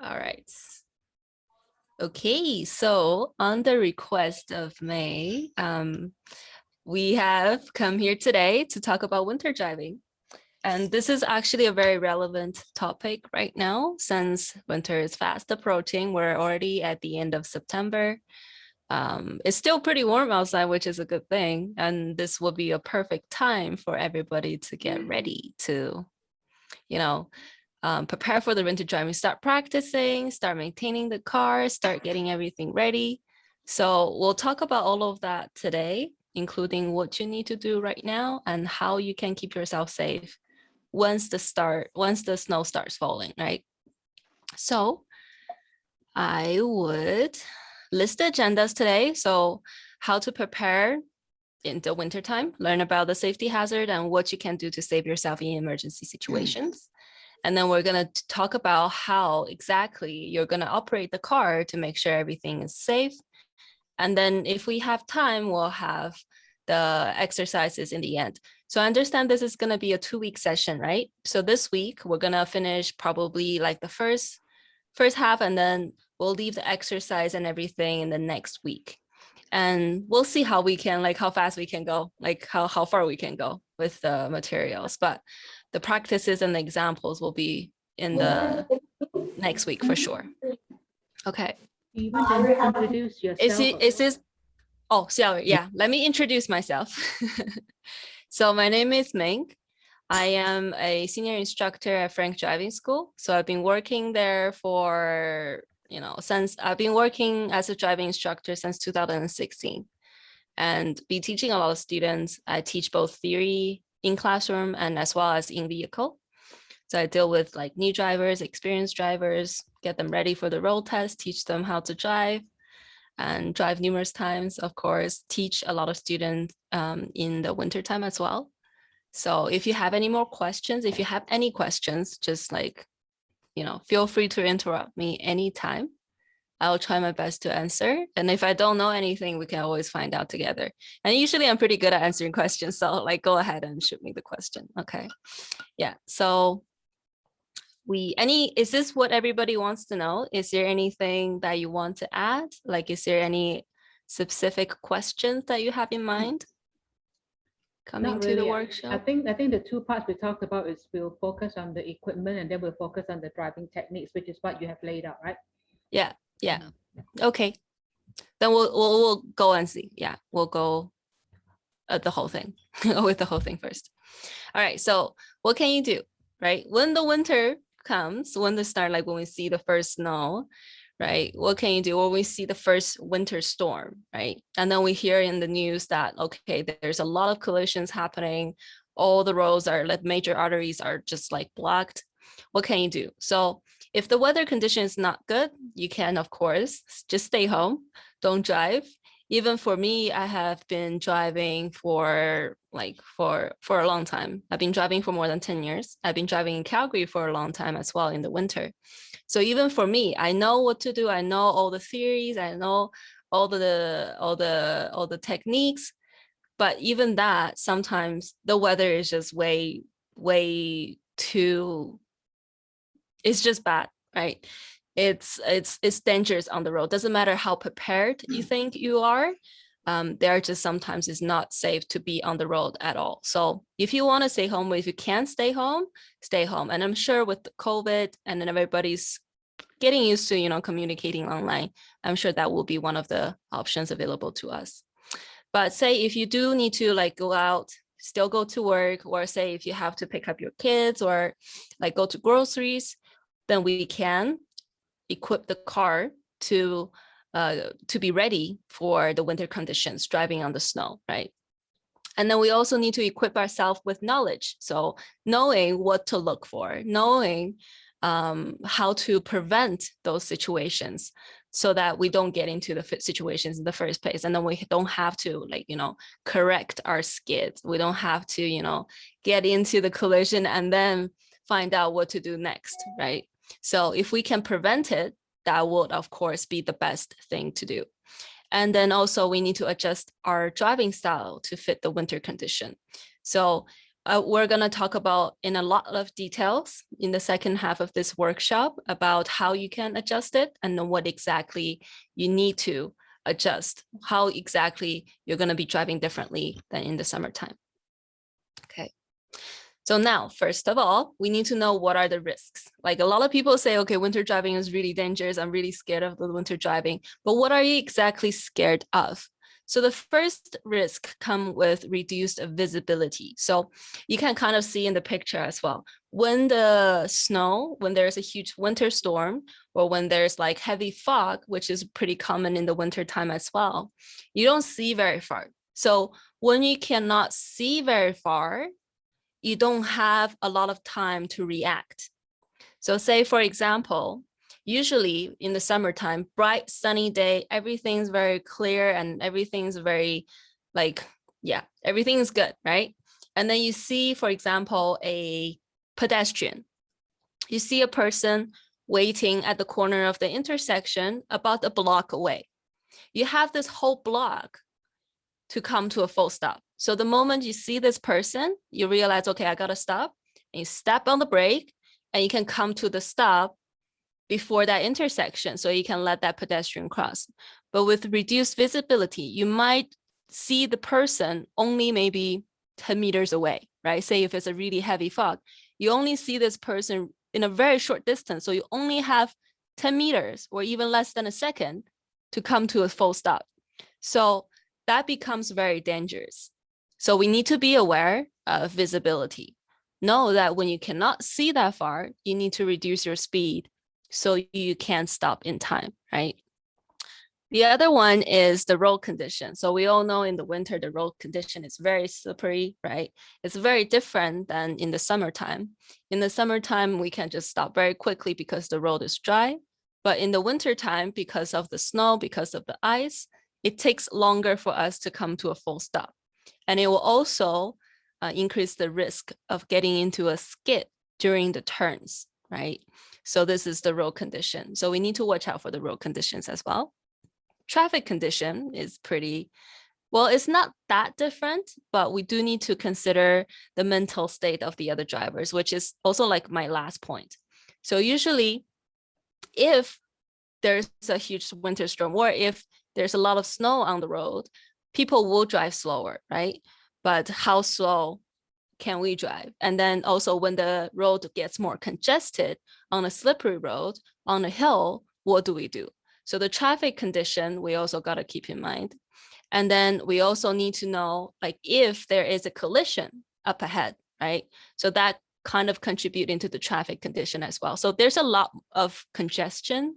All right. Okay, so on the request of May, we have come here today to talk about winter driving. And this is actually a very relevant topic right now since winter is fast approaching. We're already at the end of September. It's still pretty warm outside, which is a good thing. And this will be a perfect time for everybody to get ready to, you know, prepare for the winter driving, start practicing, start maintaining the car, start getting everything ready. So we'll talk about all of that today, including what you need to do right now and how you can keep yourself safe once the snow starts falling, right? So I would list the agendas today. So how to prepare in the wintertime, learn about the safety hazard and what you can do to save yourself in emergency situations. And then we're going to talk about how exactly you're going to operate the car to make sure everything is safe. And then if we have time, we'll have the exercises in the end. So I understand this is going to be a 2-week session, right? So this week, we're going to finish probably like the first half, and then we'll leave the exercise and everything in the next week. And we'll see how we can, like how fast we can go, like how far we can go with the materials. But the practices and the examples will be in the next week for sure. Okay. You want to introduce yourself? Is this, oh, sorry, yeah, let me introduce myself. So my name is Ming. I am a senior instructor at Frank Driving School. So I've been working there for, since I've been working as a driving instructor since 2016 and be teaching a lot of students. I teach both theory in classroom and as well as in vehicle. So I deal with like new drivers, experienced drivers, get them ready for the road test, teach them how to drive and drive numerous times, of course, teach a lot of students in the wintertime as well. So if you have any more questions, if you have any questions, just like, feel free to interrupt me anytime. I'll try my best to answer. And if I don't know anything, we can always find out together. And usually I'm pretty good at answering questions. So like, go ahead and shoot me the question. Okay. Yeah. So is this what everybody wants to know? Is there anything that you want to add? Like, is there any specific questions that you have in mind coming to the workshop? I think the two parts we talked about is we'll focus on the equipment and then we'll focus on the driving techniques, which is what you have laid out, right? Yeah. Okay. Then we'll go and see. Yeah, we'll go at the whole thing with the whole thing first. All right. So what can you do, right? When the winter comes, when we see the first snow, right? What can you do when we see the first winter storm, right? And then we hear in the news that, okay, there's a lot of collisions happening. All the roads like major arteries are just like blocked. What can you do? So if the weather condition is not good, you can, of course, just stay home, don't drive. Even for me, I have been driving for a long time. I've been driving for more than 10 years. I've been driving in Calgary for a long time as well in the winter. So even for me, I know what to do. I know all the theories. I know all the techniques. But even that, sometimes the weather is just way too. It's just bad, right? It's dangerous on the road. Doesn't matter how prepared you think you are. There just sometimes is not safe to be on the road at all. So if you want to stay home, if you can't stay home, stay home. And I'm sure with the COVID and then everybody's getting used to, communicating online, I'm sure that will be one of the options available to us. But say if you do need to like go out, still go to work, or say if you have to pick up your kids or like go to groceries, then we can equip the car to be ready for the winter conditions, driving on the snow, right? And then we also need to equip ourselves with knowledge. So knowing what to look for, knowing how to prevent those situations so that we don't get into the situations in the first place. And then we don't have to correct our skids. We don't have to, get into the collision and then find out what to do next, right? So if we can prevent it, that would, of course, be the best thing to do. And then also we need to adjust our driving style to fit the winter condition. So we're going to talk about in a lot of details in the second half of this workshop about how you can adjust it and what exactly you need to adjust, how exactly you're going to be driving differently than in the summertime. Okay. So now, first of all, we need to know what are the risks. Like a lot of people say, okay, winter driving is really dangerous. I'm really scared of the winter driving, but what are you exactly scared of? So the first risk come with reduced visibility. So you can kind of see in the picture as well. When the snow, when there's a huge winter storm, or when there's like heavy fog, which is pretty common in the winter time as well, you don't see very far. So when you cannot see very far, you don't have a lot of time to react. So say, for example, usually in the summertime, bright sunny day, everything's very clear and everything's very like, yeah, everything's good, right? And then you see, for example, a pedestrian. You see a person waiting at the corner of the intersection about a block away. You have this whole block to come to a full stop. So the moment you see this person, you realize, okay, I gotta stop, and you step on the brake and you can come to the stop before that intersection so you can let that pedestrian cross. But with reduced visibility, you might see the person only maybe 10 meters away, right? Say if it's a really heavy fog, you only see this person in a very short distance. So you only have 10 meters or even less than a second to come to a full stop. So that becomes very dangerous. So we need to be aware of visibility. Know that when you cannot see that far, you need to reduce your speed so you can stop in time, right? The other one is the road condition. So we all know in the winter, the road condition is very slippery, right? It's very different than in the summertime. In the summertime, we can just stop very quickly because the road is dry. But in the wintertime, because of the snow, because of the ice, it takes longer for us to come to a full stop. And it will also increase the risk of getting into a skid during the turns, right? So this is the road condition. So we need to watch out for the road conditions as well. Traffic condition is pretty, well, it's not that different, but we do need to consider the mental state of the other drivers, which is also like my last point. So usually if there's a huge winter storm or if there's a lot of snow on the road, people will drive slower, right? But how slow can we drive? And then also when the road gets more congested on a slippery road, on a hill, what do we do? So the traffic condition, we also got to keep in mind. And then we also need to know, like, if there is a collision up ahead, right? So that kind of contribute into the traffic condition as well. So there's a lot of congestion,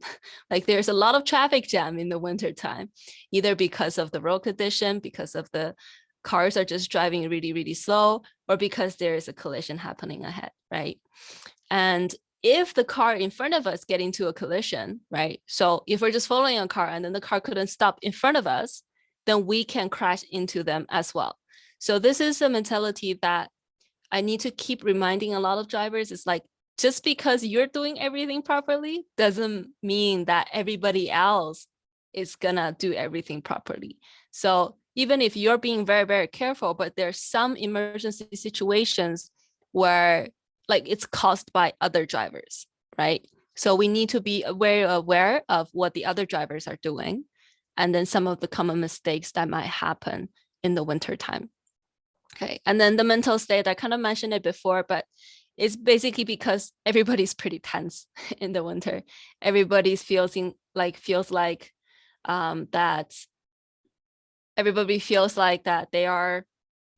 like there's a lot of traffic jam in the winter time, either because of the road condition, because of the cars are just driving really, really slow, or because there is a collision happening ahead, right? And if the car in front of us get into a collision, right? So if we're just following a car and then the car couldn't stop in front of us, then we can crash into them as well. So this is a mentality that I need to keep reminding a lot of drivers. It's like, just because you're doing everything properly doesn't mean that everybody else is gonna do everything properly. So even if you're being very, very careful, but there's some emergency situations where like it's caused by other drivers, right? So we need to be very aware of what the other drivers are doing, and then some of the common mistakes that might happen in the winter time. Okay, and then the mental state, I kind of mentioned it before, but it's basically because everybody's pretty tense in the winter. Everybody's feels like that everybody feels like that they are,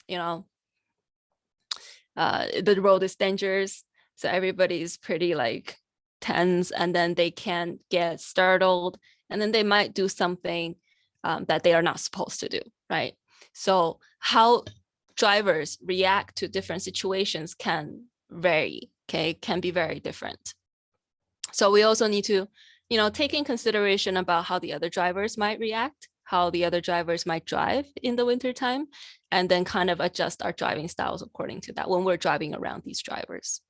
you know, the road is dangerous. So everybody's pretty like tense, and then they can get startled, and then they might do something that they are not supposed to do, right? So how drivers react to different situations can vary, okay, can be very different. So we also need to, you know, take in consideration about how the other drivers might react, how the other drivers might drive in the wintertime, and then kind of adjust our driving styles according to that when we're driving around these drivers.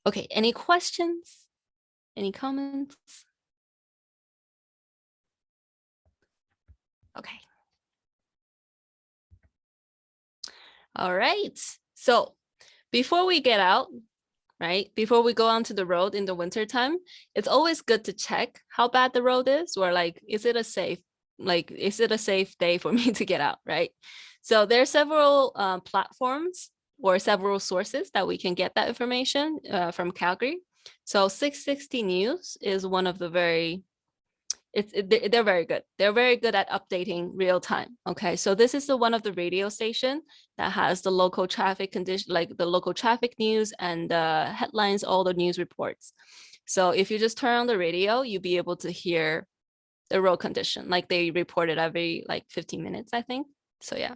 Okay, any questions? Any comments? Okay. All right. So before we get out, right, before we go onto the road in the wintertime, it's always good to check how bad the road is, or like, is it a safe day for me to get out, right? So there are several platforms or several sources that we can get that information from Calgary. So 660 News is one of the they're very good. They're very good at updating real time. Okay, so this is one of the radio station that has the local traffic condition, like the local traffic news and headlines, all the news reports. So if you just turn on the radio, you'll be able to hear the road condition. Like they report it every like 15 minutes, I think. So yeah.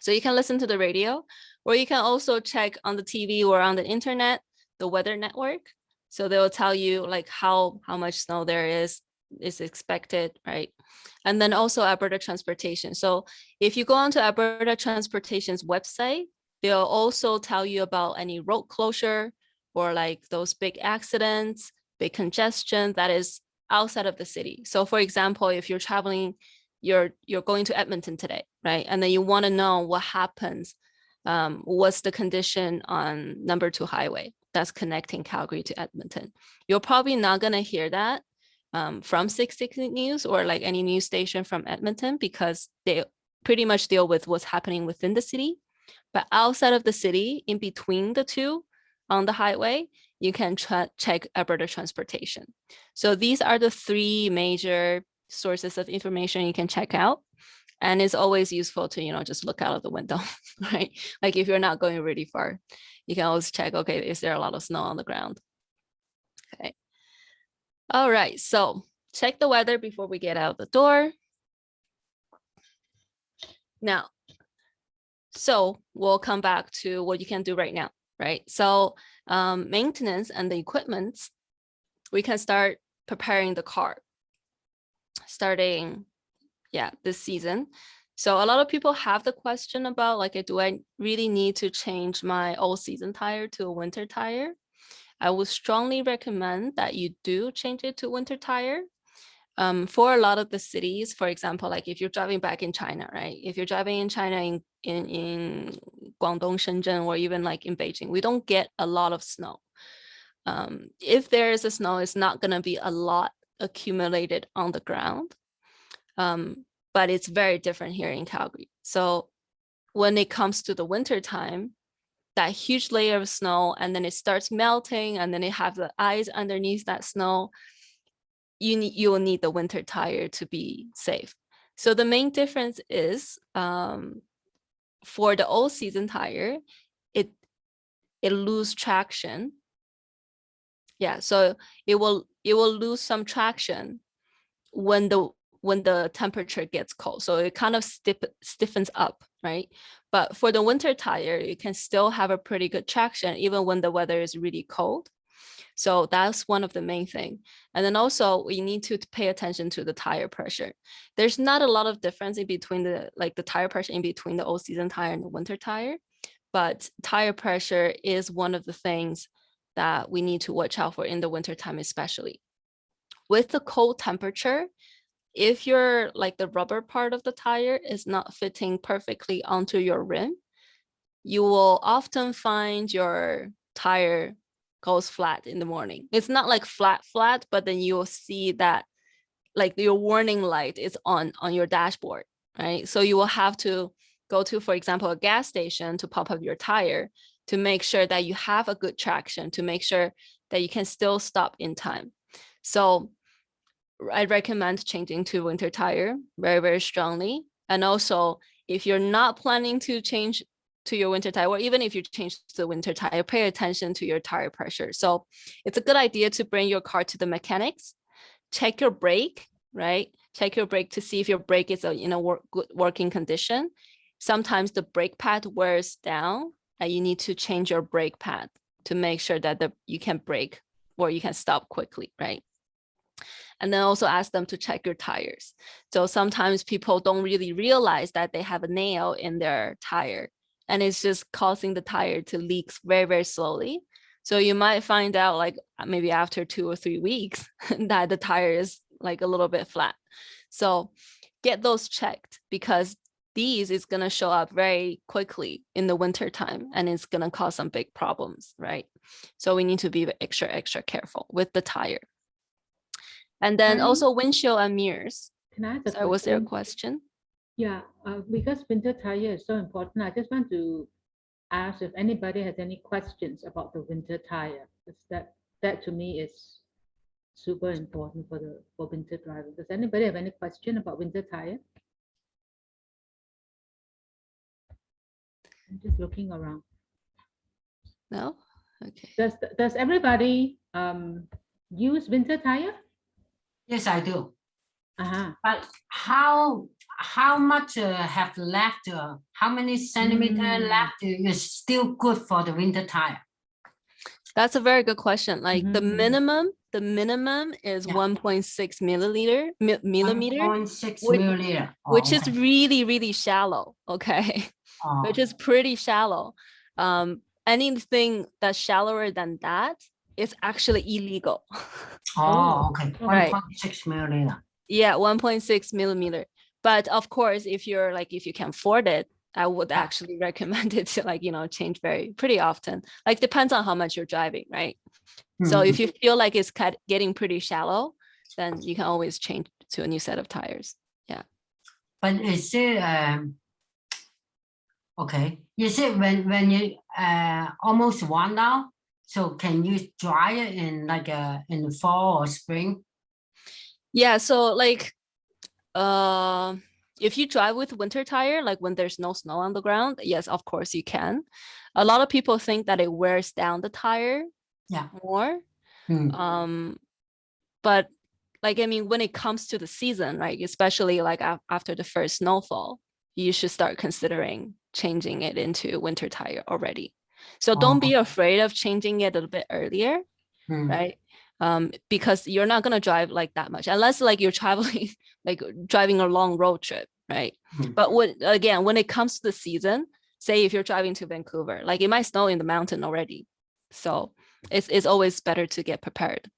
So you can listen to the radio, or you can also check on the TV or on the internet, the weather network. So they'll tell you like how much snow there is expected, right? And then also Alberta Transportation. So if you go onto Alberta Transportation's website, they'll also tell you about any road closure or like those big accidents, big congestion that is outside of the city. So for example, if you're traveling, you're going to Edmonton today, right? And then you want to know what happens, what's the condition on number 2 highway that's connecting Calgary to Edmonton. You're probably not going to hear that from 660 News or like any news station from Edmonton, because they pretty much deal with what's happening within the city. But outside of the city, in between the two on the highway, you can check Alberta Transportation. So these are the 3 major sources of information you can check out. And it's always useful to, just look out of the window, right? Like if you're not going really far, you can always check, okay, is there a lot of snow on the ground? Okay. All right, so check the weather before we get out the door. Now, so we'll come back to what you can do right now, right? So maintenance and the equipment, we can start preparing the car starting, this season. So a lot of people have the question about like, do I really need to change my all season tire to a winter tire? I would strongly recommend that you do change it to winter tire. For a lot of the cities, for example, like if you're driving back in China, right? If you're driving in China in Guangdong, Shenzhen, or even like in Beijing, we don't get a lot of snow. If there is a snow, it's not going to be a lot accumulated on the ground. But it's very different here in Calgary. So when it comes to the winter time, that huge layer of snow, and then it starts melting, and then it has the ice underneath that snow, you will need the winter tire to be safe. So the main difference is for the all season tire, it lose traction. Yeah, so it will lose some traction when the temperature gets cold. So it kind of stiffens up, right? But for the winter tire, you can still have a pretty good traction even when the weather is really cold. So that's one of the main thing. And then also we need to pay attention to the tire pressure. There's not a lot of difference in between the tire pressure in between the all season tire and the winter tire, but tire pressure is one of the things that we need to watch out for in the winter time, especially. With the cold temperature, if you're like the rubber part of the tire is not fitting perfectly onto your rim, you will often find your tire goes flat in the morning. It's not like flat, but then you'll see that like your warning light is on your dashboard, right? So you will have to go to, for example, a gas station to pop up your tire to make sure that you have a good traction, to make sure that you can still stop in time. So I recommend changing to winter tire very, very strongly. And also, if you're not planning to change to your winter tire, or even if you change to the winter tire, pay attention to your tire pressure. So it's a good idea to bring your car to the mechanics, check your brake, right? Check your brake to see if your brake is in a good working condition. Sometimes the brake pad wears down and you need to change your brake pad to make sure that you can brake or you can stop quickly, right? And then also ask them to check your tires. So sometimes people don't really realize that they have a nail in their tire and it's just causing the tire to leak very, very slowly. So you might find out like maybe after 2 or 3 weeks that the tire is like a little bit flat. So get those checked, because these is going to show up very quickly in the winter time, and it's going to cause some big problems, right? So we need to be extra careful with the tire. And then also windshield and mirrors. Can I ask a Sorry, was there a question? question? Yeah, because winter tire is so important, I just want to ask if anybody has any questions about the winter tire. Because that to me is super important for winter driving. Does anybody have any question about winter tire? I'm just looking around. No? Okay. Does everybody use winter tire? Yes, I do. Uh-huh. But how much have left? How many centimeter left is still good for the winter tire? That's a very good question. Like the Mhm. minimum is Yeah. 1.6 millimeter, millimeter, 1.6 which, milliliter. Oh, which is okay. really shallow. Okay. Oh, Which is pretty shallow. Anything that's shallower than that is actually illegal. oh, okay. Right. 1.6 milliliter. Yeah, 1.6 millimeter. But of course, if you can afford it, I would Yeah. actually recommend it to change pretty often. Like depends on how much you're driving, right? So if you feel like it's getting pretty shallow, then you can always change to a new set of tires. Yeah. But is it okay? Is it when you almost one now? So can you dry it in in the fall or spring? Yeah. So if you drive with winter tire, like when there's no snow on the ground, yes, of course you can. A lot of people think that it wears down the tire more. But I mean, when it comes to the season, right, especially like after the first snowfall, you should start considering changing it into winter tire already. So don't be afraid of changing it a little bit earlier, right? Because you're not gonna drive like that much unless like you're traveling, like driving a long road trip, right? But when it comes to the season, say if you're driving to Vancouver, like it might snow in the mountain already, so it's always better to get prepared.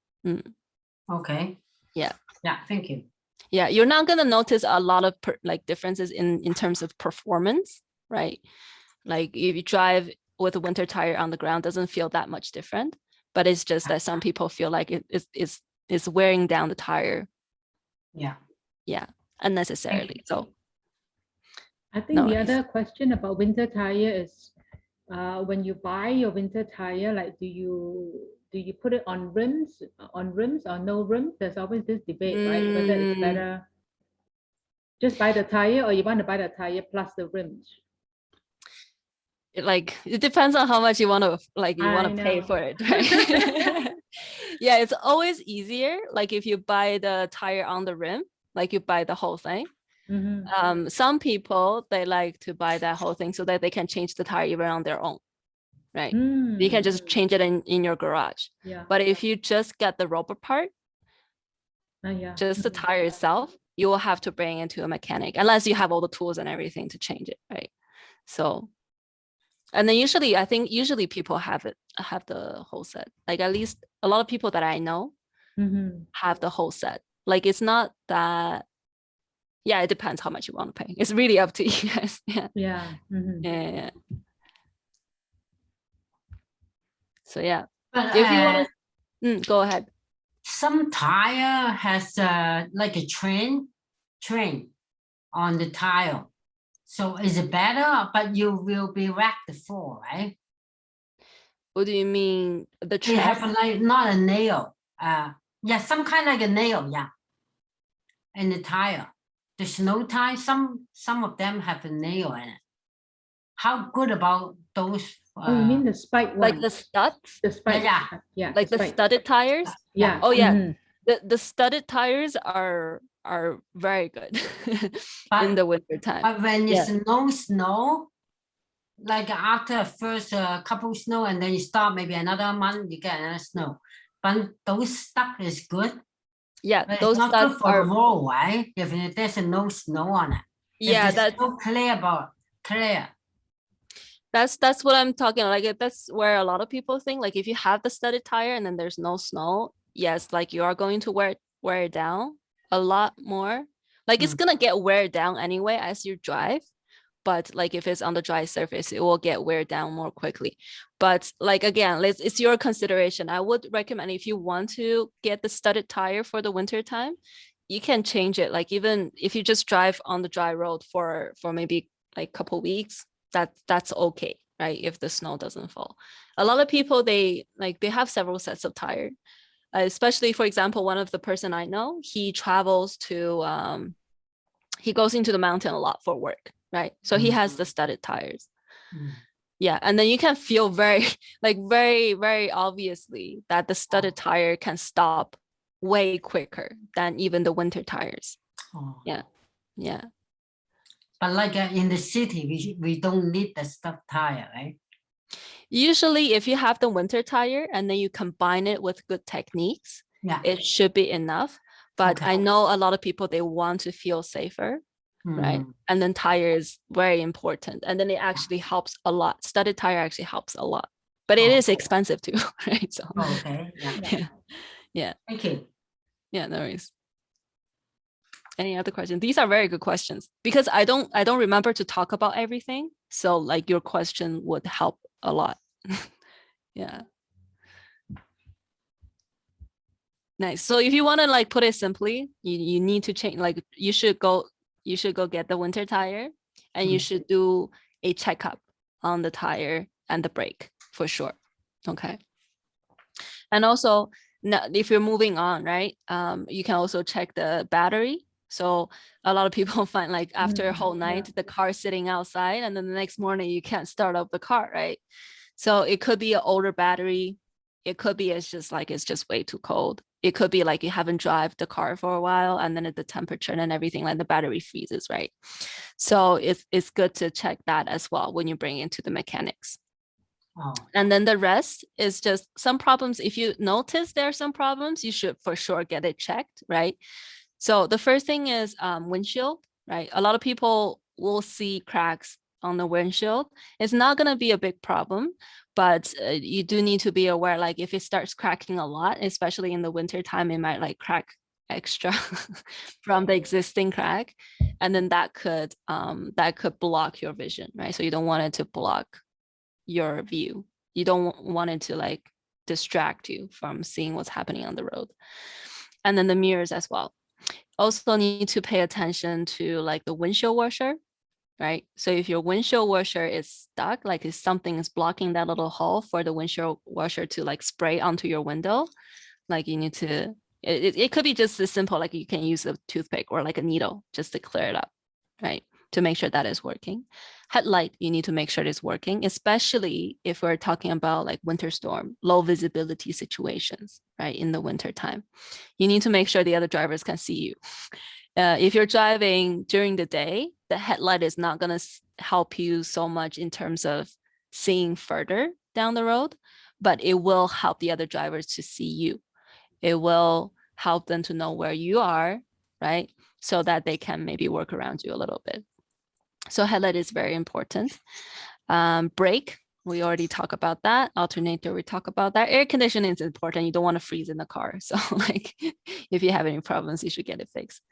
Okay. Yeah. Yeah. Thank you. Yeah, you're not gonna notice a lot of differences in terms of performance, right? Like if you drive with a winter tire on the ground, doesn't feel that much different, but it's just that some people feel like it's wearing down the tire. Yeah, unnecessarily. So I think the other question about winter tire is when you buy your winter tire, like do you put it on rims or no rims? There's always this debate, right? Whether it's better just buy the tire or you want to buy the tire plus the rims. It depends on how much you want to pay for it, right? Yeah, it's always easier like if you buy the tire on the rim, like you buy the whole thing. Some people, they like to buy that whole thing so that they can change the tire even on their own, right? You can just change it in your garage. But if you just get the rubber part, just the tire itself, you will have to bring it to a mechanic unless you have all the tools and everything to change it, right? So, and then I think usually people have the whole set. Like at least a lot of people that I know have the whole set. Like it's not that, yeah, it depends how much you want to pay. It's really up to you guys. Yeah. Yeah. So yeah, but if you want to, go ahead. Some tire has like a train on the tire. So is it better? But you will be wrecked for, right? What do you mean? The They have like not a nail. Yeah, some kind like a nail, yeah. In the tire. The snow tire, some of them have a nail in it. How good about those? Oh, you mean the spike one? Like the studs? The spike. Yeah. Like the studded tires? Yeah. Oh yeah. The studded tires are very good in the winter time. But when it's no snow, like after first couple snow and then you stop maybe another month, you get another snow. But those stuff is good. Yeah, but those it's not good for are the road, right? If there's no snow on it. Yeah, that's so clear. That's what I'm talking about. Like that's where a lot of people think, like if you have the studded tire and then there's no snow, yes, like you are going to wear it down a lot more. Like it's gonna get wear down anyway as you drive, but like if it's on the dry surface, it will get wear down more quickly. But like, again, it's your consideration. I would recommend if you want to get the studded tire for the winter time, you can change it. Like even if you just drive on the dry road for maybe like a couple weeks, that's okay, right? If the snow doesn't fall. A lot of people, they have several sets of tire. Especially, for example, one of the person I know, he travels to he goes into the mountain a lot for work, right? So he has the studded tires. Yeah, and then you can feel very very obviously that the studded tire can stop way quicker than even the winter tires. Yeah. But like in the city, we don't need the stuff tire, right? Usually if you have the winter tire and then you combine it with good techniques, it should be enough. But I know a lot of people, they want to feel safer, right? And then tire is very important. And then it actually helps a lot. Studded tire actually helps a lot, but it is expensive too, right? So yeah. Thank you. Yeah, no worries. Any other questions? These are very good questions because I don't remember to talk about everything. So like your question would help a lot. Yeah. Nice. So if you want to like put it simply, you need to change, like you should go get the winter tire and you should do a checkup on the tire and the brake for sure. Okay. And also now if you're moving on, right? You can also check the battery. So a lot of people find like after a whole night, the car sitting outside and then the next morning you can't start up the car, right? So it could be an older battery. It could be it's just way too cold. It could be like you haven't driven the car for a while and then at the temperature and everything, like the battery freezes, right? So it's good to check that as well when you bring it to the mechanics. And then the rest is just some problems. If you notice there are some problems, you should for sure get it checked, right? So the first thing is windshield, right? A lot of people will see cracks on the windshield. It's not going to be a big problem, but you do need to be aware, like if it starts cracking a lot, especially in the winter time, it might like crack extra from the existing crack. And then that could block your vision, right? So you don't want it to block your view. You don't want it to like distract you from seeing what's happening on the road. And then the mirrors as well. Also need to pay attention to like the windshield washer, right? So if your windshield washer is stuck, like if something is blocking that little hole for the windshield washer to like spray onto your window, like you need to, it could be just as simple, like you can use a toothpick or like a needle just to clear it up, right? To make sure that is working. Headlight, you need to make sure it's working, especially if we're talking about like winter storm, low visibility situations, right? In the winter time, you need to make sure the other drivers can see you. If you're driving during the day, the headlight is not going to help you so much in terms of seeing further down the road, but it will help the other drivers to see you. It will help them to know where you are, right? So that they can maybe work around you a little bit. So headlight is very important. Brake, we already talked about that. Alternator, we talk about that. Air conditioning is important. You don't want to freeze in the car. So like if you have any problems, you should get it fixed.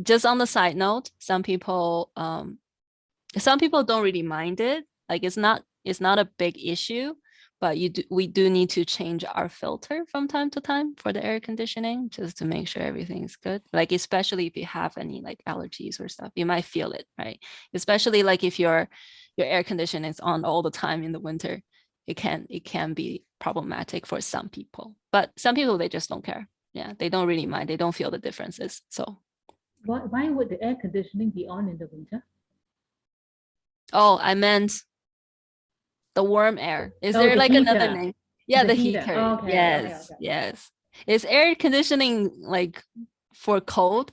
Just on the side note, some people don't really mind it. Like it's not a big issue, but we do need to change our filter from time to time for the air conditioning just to make sure everything's good. Like especially if you have any like allergies or stuff, you might feel it, right? Especially like if your air conditioning is on all the time in the winter, it can be problematic for some people. But some people, they just don't care. Yeah, they don't really mind. They don't feel the differences. So why would the air conditioning be on in the winter? Oh, I meant the warm air. Is there the like heater. another name? Yeah, the heater. Oh, okay, yes, okay. yes. Is air conditioning like for cold?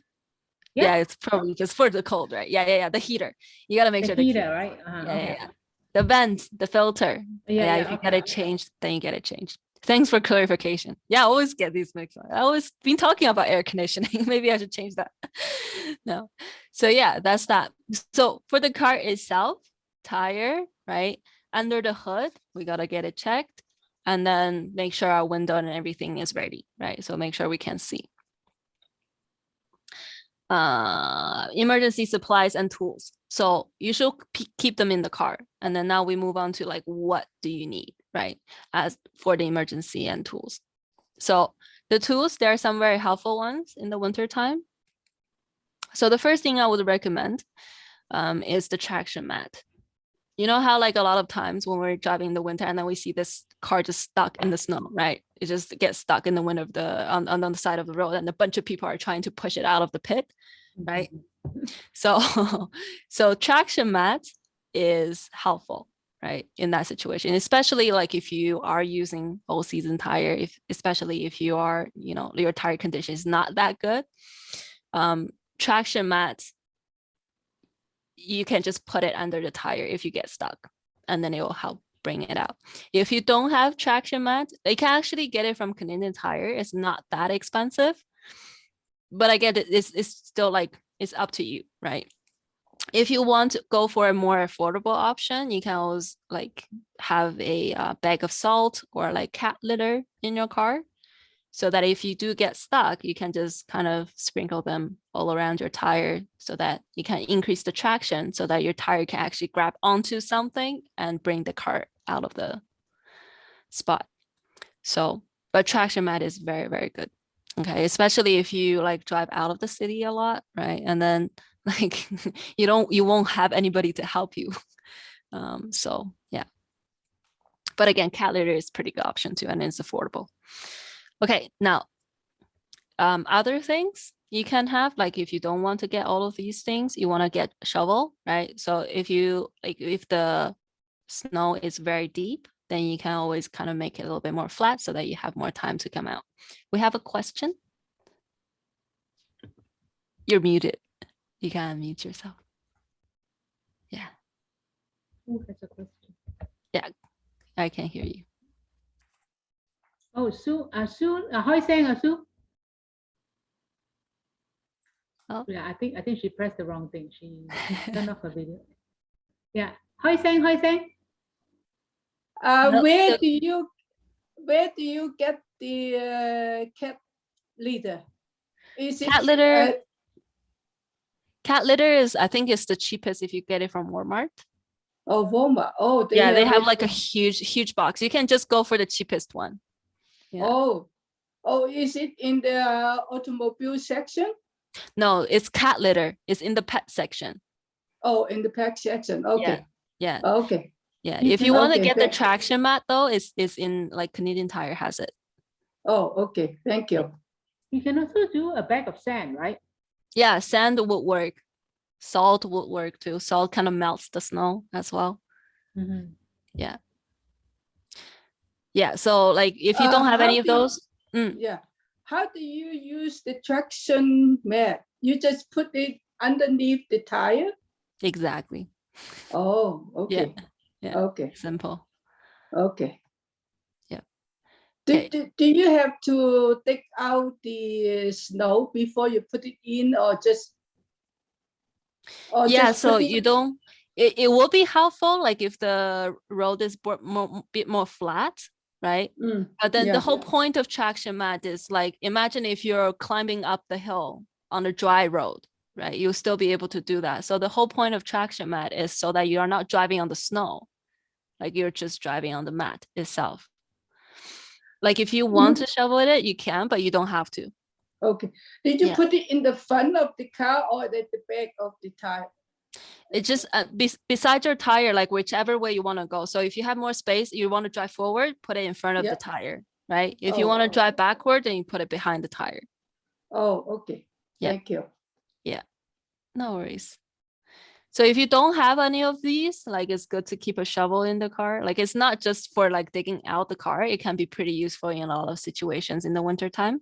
Yeah, it's probably just for the cold, right? Yeah. The heater. You gotta make sure the heater, right? Yeah. The vent, the filter. If you get it changed, then you get it changed. Thanks for clarification. Yeah, I always get these mixed up. I always been talking about air conditioning. Maybe I should change that. No. So yeah, that's that. So for the car itself, tire, right? Under the hood, we gotta get it checked and then make sure our window and everything is ready, right? So make sure we can see. Emergency supplies and tools. So you should keep them in the car. And then now we move on to like, what do you need, right? As for the emergency and tools. So the tools, there are some very helpful ones in the winter time. So the first thing I would recommend is the traction mat. You know how like a lot of times when we're driving in the winter and then we see this car just stuck in the snow, right? It just gets stuck in the wind of on the side of the road and a bunch of people are trying to push it out of the pit, right? So, so traction mat is helpful, right? In that situation, especially like if you are using all season tire, especially if you are, you know, your tire condition is not that good. Traction mat, you can just put it under the tire if you get stuck, and then it will help bring it out. If you don't have traction mat, they can actually get it from Canadian Tire. It's not that expensive, but I get it. It's still like, it's up to you, right? If you want to go for a more affordable option, you can always like have a bag of salt or like cat litter in your car, so that if you do get stuck, you can just kind of sprinkle them all around your tire so that you can increase the traction so that your tire can actually grab onto something and bring the car out of the spot. So, but traction mat is very, very good. Okay, especially if you like drive out of the city a lot, right? And then like you won't have anybody to help you. So yeah. But again, cat litter is pretty good option too, and it's affordable. Okay, now other things you can have, like if you don't want to get all of these things, you want to get a shovel, right? So if you like, if the snow is very deep, then you can always kind of make it a little bit more flat so that you have more time to come out. We have a question. You're muted. You can unmute yourself. Yeah. Who has a question? Yeah, I can hear you. Oh, Sue, Hoi Sang, Sue. Oh. Yeah, I think she pressed the wrong thing. She turned off her video. Yeah, Hoi Sang, Hoi Sang. No, where do you get the cat litter? Is cat it litter? Cat litter is, I think, it's the cheapest if you get it from Walmart. oh, Walmart? Oh, They have it like a huge box. You can just go for the cheapest one. Yeah. Oh, is it in the automobile section? No, it's cat litter. It's in the pet section. Oh, in the pet section. Okay. Yeah. Okay. Yeah. If you want to Okay, get the traction mat though, it's in like Canadian Tire has it. Oh, okay. Thank you. You can also do a bag of sand, right? Yeah, sand would work. Salt would work too. Salt kind of melts the snow as well. Mm-hmm. Yeah. Yeah. So like if you don't have any of those. Yeah. How do you use the traction mat? You just put it underneath the tire? Exactly. Oh, okay. Yeah. Okay. Simple. Okay. Yeah. Do you have to take out the snow before you put it in, or just? Yeah, so you don't, it will be helpful like if the road is bit more flat, right? But then the whole point of traction mat is like, imagine if you're climbing up the hill on a dry road, right? You'll still be able to do that. So the whole point of traction mat is so that you are not driving on the snow, like you're just driving on the mat itself. Like if you want to shovel it, you can, but you don't have to. Okay. Did you put it in the front of the car or at the back of the tire? It just beside your tire, like whichever way you want to go. So if you have more space, you want to drive forward, put it in front of the tire, right? If you want to drive backward, then you put it behind the tire. Oh, okay. Thank you. Yeah, no worries. So if you don't have any of these, like it's good to keep a shovel in the car. Like it's not just for like digging out the car. It can be pretty useful in a lot of situations in the winter time.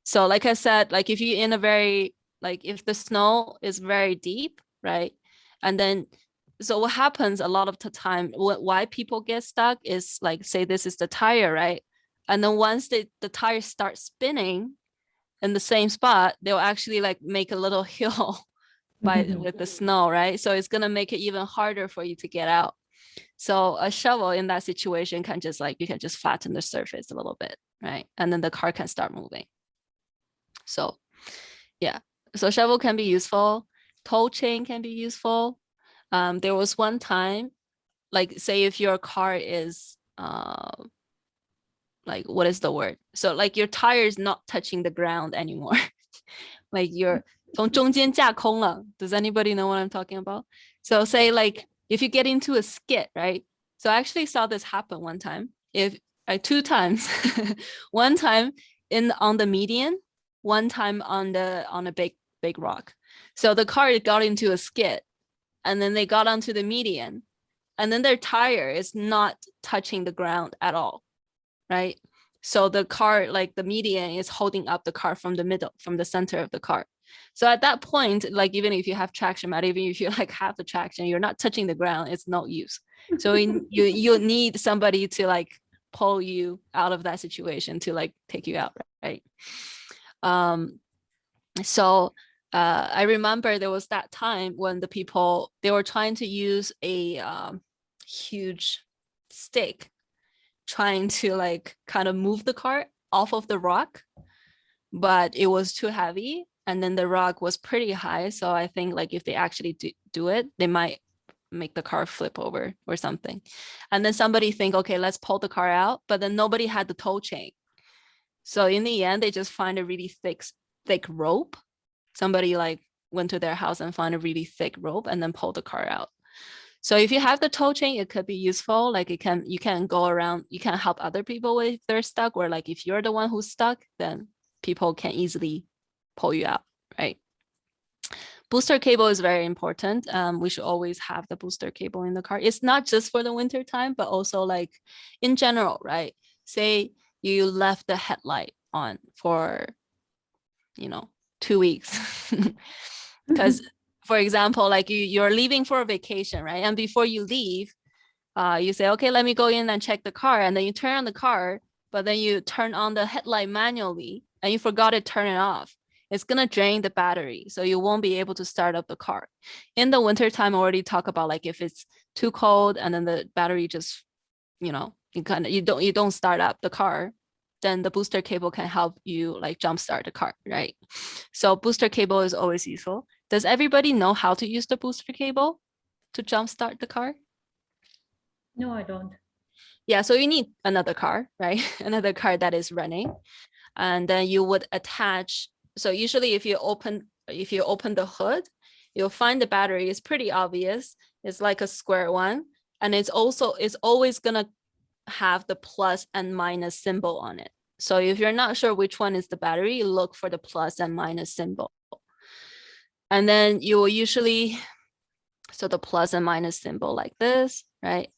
So like I said, like if you're in a very, like if the snow is very deep, right? And then, so what happens a lot of the time, why people get stuck is like, say this is the tire, right? And then once the tire starts spinning in the same spot, they'll actually like make a little hill with the snow, right? So it's gonna make it even harder for you to get out. So a shovel in that situation can just like, you can just flatten the surface a little bit, right? And then the car can start moving. So yeah, so shovel can be useful. Tow chain can be useful. There was one time, like say if your car is like, what is the word? So like your tire is not touching the ground anymore. Like you're 从中间架空了. Does anybody know what I'm talking about? So say like if you get into a skid, right? So I actually saw this happen one time. If two times, one time on the median, one time on a big rock. So the car got into a skid, and then they got onto the median, and then their tire is not touching the ground at all, right? So the car, like the median, is holding up the car from the middle, from the center of the car. So at that point, like even if you have traction mat, even if you like have the traction, you're not touching the ground, it's no use. So you need somebody to like pull you out of that situation, to like take you out, right? So I remember there was that time when the people, they were trying to use a huge stick, trying to like kind of move the car off of the rock, but it was too heavy, and then the rock was pretty high. So I think like if they actually do it, they might make the car flip over or something. And then somebody think, okay, let's pull the car out, but then nobody had the tow chain. So in the end, they just find a really thick rope. Somebody like went to their house and found a really thick rope and then pulled the car out. So if you have the tow chain, it could be useful. Like you can go around, you can help other people if they're stuck, or like if you're the one who's stuck, then people can easily pull you out, right? Booster cable is very important. We should always have the booster cable in the car. It's not just for the winter time, but also like in general, right? Say you left the headlight on for, 2 weeks. Because for example, like you're leaving for a vacation, right? And before you leave, you say, okay, let me go in and check the car. And then you turn on the car, but then you turn on the headlight manually and you forgot to turn it off. It's going to drain the battery. So you won't be able to start up the car. In the wintertime, I already talk about like if it's too cold and then the battery just, you don't start up the car, then the booster cable can help you like jumpstart the car, right? So booster cable is always useful. Does everybody know how to use the booster cable to jumpstart the car? No, I don't. Yeah, so you need another car, right? Another car that is running. And then you would attach. So usually if you open the hood, you'll find the battery is pretty obvious. It's like a square one. And it's always gonna have the plus and minus symbol on it. So if you're not sure which one is the battery, you look for the plus and minus symbol. And then you will usually, so the plus and minus symbol like this, right?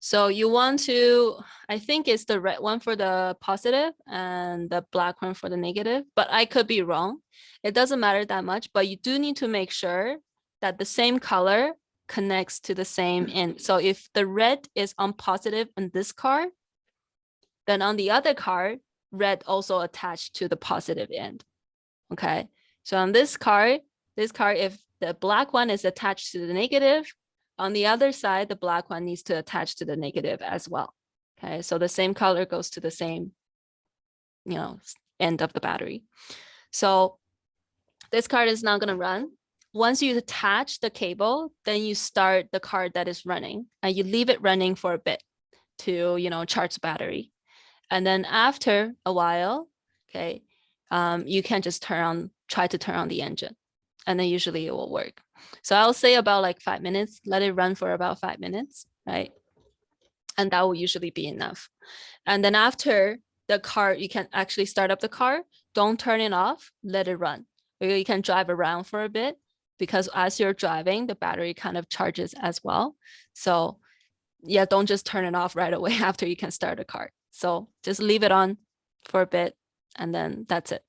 So you want to, I think it's the red one for the positive and the black one for the negative, but I could be wrong. It doesn't matter that much, but you do need to make sure that the same color connects to the same end. So if the red is on positive in this car, then on the other car, red also attached to the positive end. Okay. So on this car, if the black one is attached to the negative, on the other side, the black one needs to attach to the negative as well. Okay. So the same color goes to the same, end of the battery. So this card is not going to run. Once you attach the cable, then you start the card that is running and you leave it running for a bit to, charge the battery. And then after a while, okay, you can just try to turn on the engine, and then usually it will work. So I'll say about like 5 minutes, let it run for about 5 minutes, right? And that will usually be enough. And then after the car, you can actually start up the car. Don't turn it off, let it run. Or you can drive around for a bit, because as you're driving, the battery kind of charges as well. So yeah, don't just turn it off right away after you can start a car. So just leave it on for a bit and then that's it.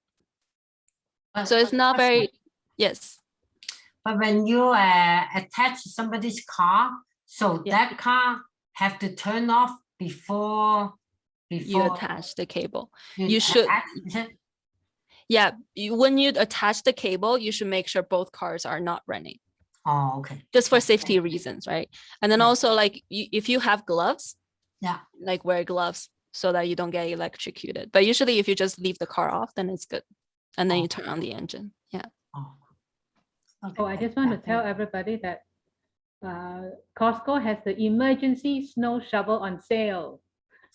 So it's not very, yes. But when you attach somebody's car, so that car have to turn off before you attach the cable. You should. Yeah, when you attach the cable, you should make sure both cars are not running. Oh, okay. Just for safety reasons, right? And then also like if you have gloves, like wear gloves so that you don't get electrocuted. But usually if you just leave the car off, then it's good. And then you turn on the engine. Yeah. Oh. Oh, I just want to tell everybody that Costco has the emergency snow shovel on sale.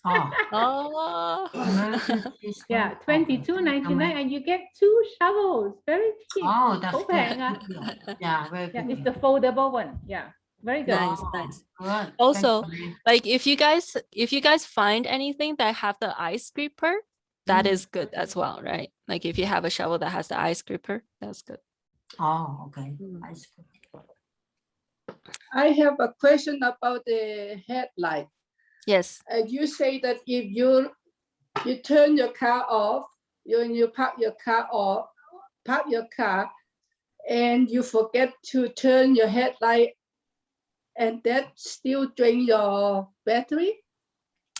Oh, Oh, emergency Yeah, snow shovel. $22.99 and you get 2 shovels. Very cheap. Oh, that's Hổ good. bèn à? Good deal. Yeah, very Yeah, good. it's the foldable one. Yeah, very good. nice, Oh, nice. good. Also, Thanks, Marie. like if you guys find anything that have the ice scraper, that is good as well, right? Like if you have a shovel that has the ice scraper, that's good. Oh, okay. Mm. Ice cream. I have a question about the headlight. Yes. You say that if you turn your car off, you park your car, and you forget to turn your headlight, and that still drain your battery?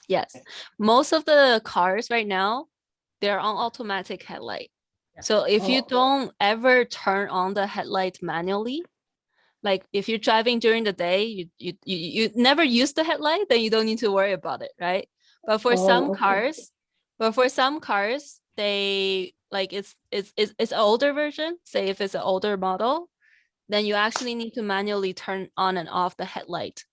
Yes. Most of the cars right now, they're on automatic headlight. So if you Oh. don't ever turn on the headlight manually, like if you're driving during the day, you never use the headlight, then you don't need to worry about it, right? But for some Okay. cars, they like it's an older version. Say if it's an older model, then you actually need to manually turn on and off the headlight.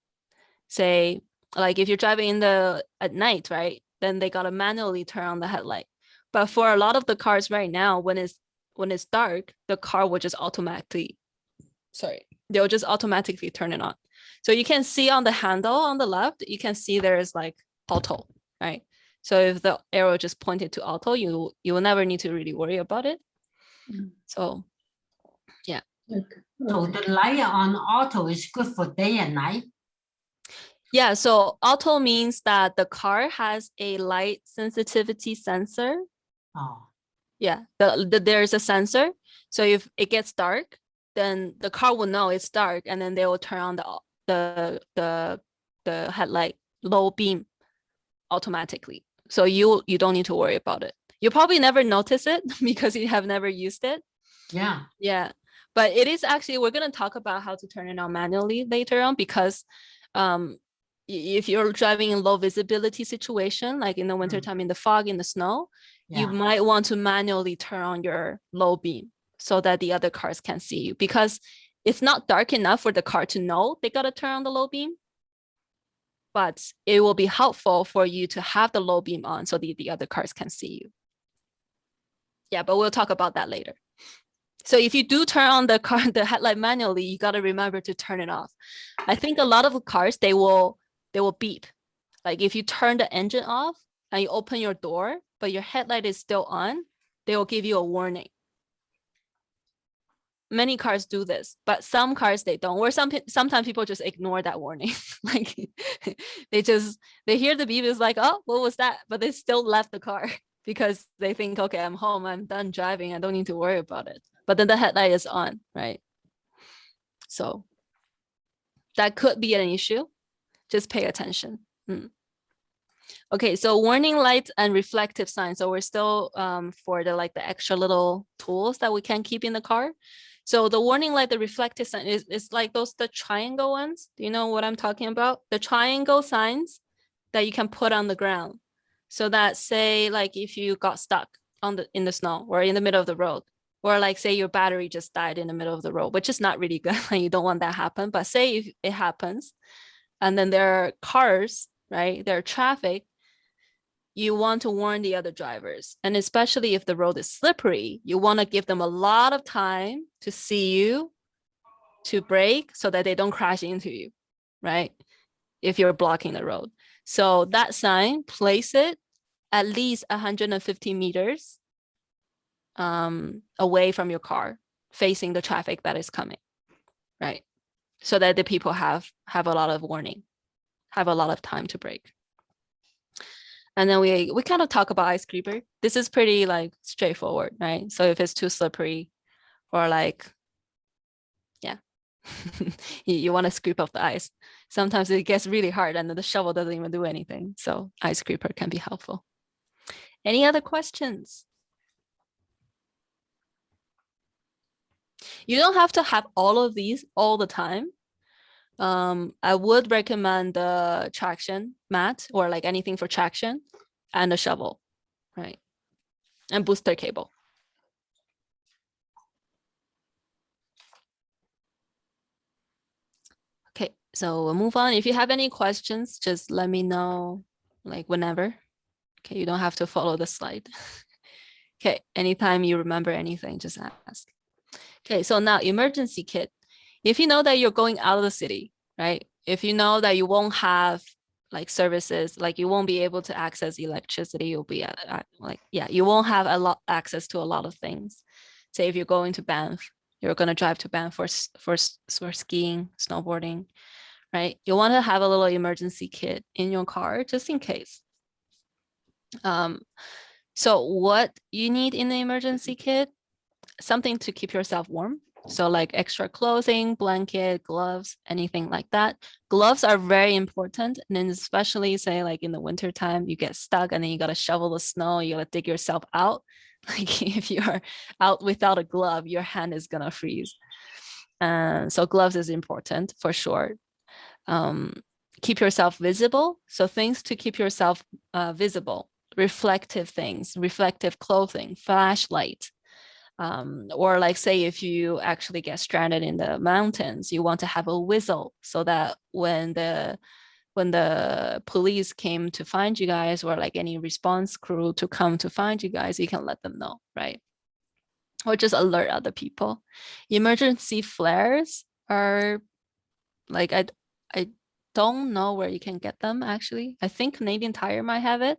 Say like if you're driving at night, right? Then they gotta manually turn on the headlight. But for a lot of the cars right now, when it's dark, the car will just automatically, they'll just automatically turn it on. So you can see on the handle on the left, you can see there's like auto, right? So if the arrow just pointed to auto, you will never need to really worry about it. So yeah. Okay. So the light on auto is good for day and night. Yeah, so auto means that the car has a light sensitivity sensor. Oh, Yeah, there's a sensor. So if it gets dark, then the car will know it's dark, and then they will turn on the headlight low beam automatically. So you don't need to worry about it. You probably never notice it because you have never used it. yeah. Yeah, but it is actually, we're going to talk about how to turn it on manually later on, because if you're driving in low visibility situation, like in the wintertime, in the fog, in the snow, you Yeah. might want to manually turn on your low beam so that the other cars can see you, because it's not dark enough for the car to know they got to turn on the low beam. But it will be helpful for you to have the low beam on so the other cars can see you. Yeah, but we'll talk about that later. So if you do turn on the headlight manually, you got to remember to turn it off. I think a lot of cars, they will beep. Like if you turn the engine off and you open your door, but your headlight is still on, they will give you a warning. Many cars do this, but some cars they don't. Or sometimes people just ignore that warning. Like they hear the beep, is like, oh, what was that? But they still left the car because they think, okay, I'm home, I'm done driving, I don't need to worry about it. But then the headlight is on, right? So that could be an issue. Just pay attention. Okay, so warning lights and reflective signs. So we're still for the extra little tools that we can keep in the car. So the warning light, the reflective sign is like the triangle ones. Do you know what I'm talking about? The triangle signs that you can put on the ground. So that, say, like if you got stuck in the snow or in the middle of the road, or like say your battery just died in the middle of the road, which is not really good. You don't want that to happen. But say if it happens, and then there are cars, right? There are traffic. You want to warn the other drivers. And especially if the road is slippery, you want to give them a lot of time to see you, to brake, so that they don't crash into you, right? If you're blocking the road. So that sign, place it at least 150 meters away from your car, facing the traffic that is coming, right? So that the people have a lot of warning, have a lot of time to brake. And then we kind of talk about ice creeper. This is pretty straightforward, right? So if it's too slippery, or yeah, you want to scrape off the ice. Sometimes it gets really hard and the shovel doesn't even do anything. So ice scraper can be helpful. Any other questions? You don't have to have all of these all the time. I would recommend the traction mat, or anything for traction, and a shovel, right? And booster cable. Okay, so we'll move on. If you have any questions, just let me know, like whenever. Okay, you don't have to follow the slide. Okay, anytime you remember anything, just ask. Okay, so now emergency kit. If you know that you're going out of the city, right? If you know that you won't have like services, like you won't be able to access electricity, you'll be like, yeah, you won't have a lot access to a lot of things. Say if you're going to Banff, you're going to drive to Banff for skiing, snowboarding, right? You want to have a little emergency kit in your car just in case. So what you need in the emergency kit, something to keep yourself warm. So like extra clothing, blanket, gloves, anything like that. Gloves are very important. And then especially say like in the winter time, you get stuck and then you got to shovel the snow, you got to dig yourself out. Like if you're out without a glove, your hand is gonna freeze. So gloves is important for sure. Keep yourself visible. So things to keep yourself visible, reflective things, reflective clothing, flashlight. Or like say if you actually get stranded in the mountains, you want to have a whistle so that when the police came to find you guys, or like any response crew to come to find you guys, you can let them know, right? Or just alert other people. Emergency flares are like, I don't know where you can get them actually. I think Canadian Tire might have it.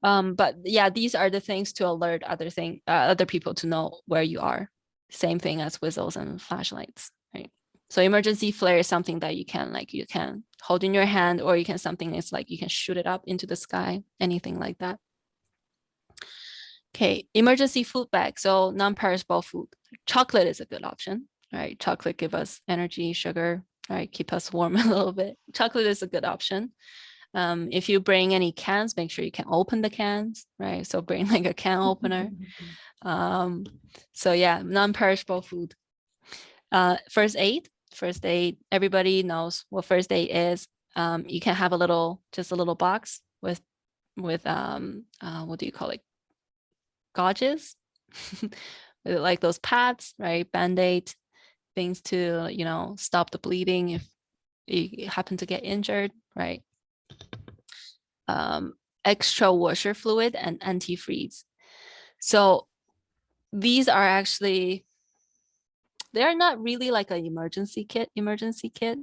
But yeah, these are the things to alert other people to know where you are. Same thing as whistles and flashlights, right? So emergency flare is something that you can hold in your hand, or you can something that's like you can shoot it up into the sky, anything like that. Okay, emergency food bag. So non-perishable food. Chocolate is a good option, right? Chocolate give us energy, sugar, right? Keep us warm a little bit. Chocolate is a good option. If you bring any cans, make sure you can open the cans, right? So bring like a can opener. So yeah, non-perishable food. First aid, everybody knows what first aid is. You can have just a little box with what do you call it? Gauges, with like those pads, right? Band-aid, things to, stop the bleeding if you happen to get injured, right? Extra washer fluid and antifreeze. So these are actually, they're not really like an emergency kit.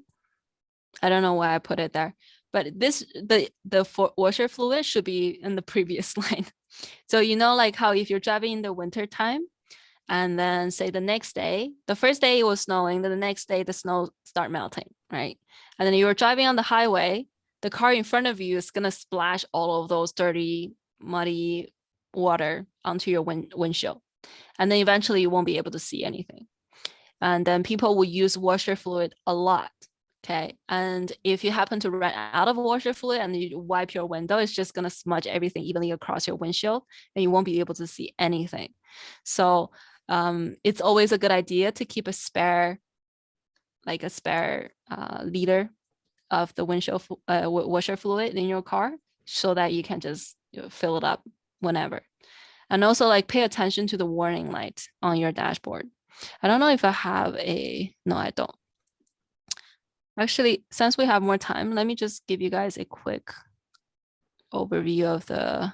I don't know why I put it there, but the washer fluid should be in the previous line. So like how if you're driving in the winter time, and then say the next day, the first day it was snowing, then the next day the snow start melting, right? And then you were driving on the highway, the car in front of you is gonna splash all of those dirty, muddy water onto your windshield. And then eventually you won't be able to see anything. And then people will use washer fluid a lot. Okay. And if you happen to run out of washer fluid and you wipe your window, it's just going to smudge everything evenly across your windshield and you won't be able to see anything. So it's always a good idea to keep a spare liter of the windshield washer fluid in your car so that you can just fill it up whenever. And also like pay attention to the warning light on your dashboard. I don't know if I have no, I don't. Actually, since we have more time, let me just give you guys a quick overview of the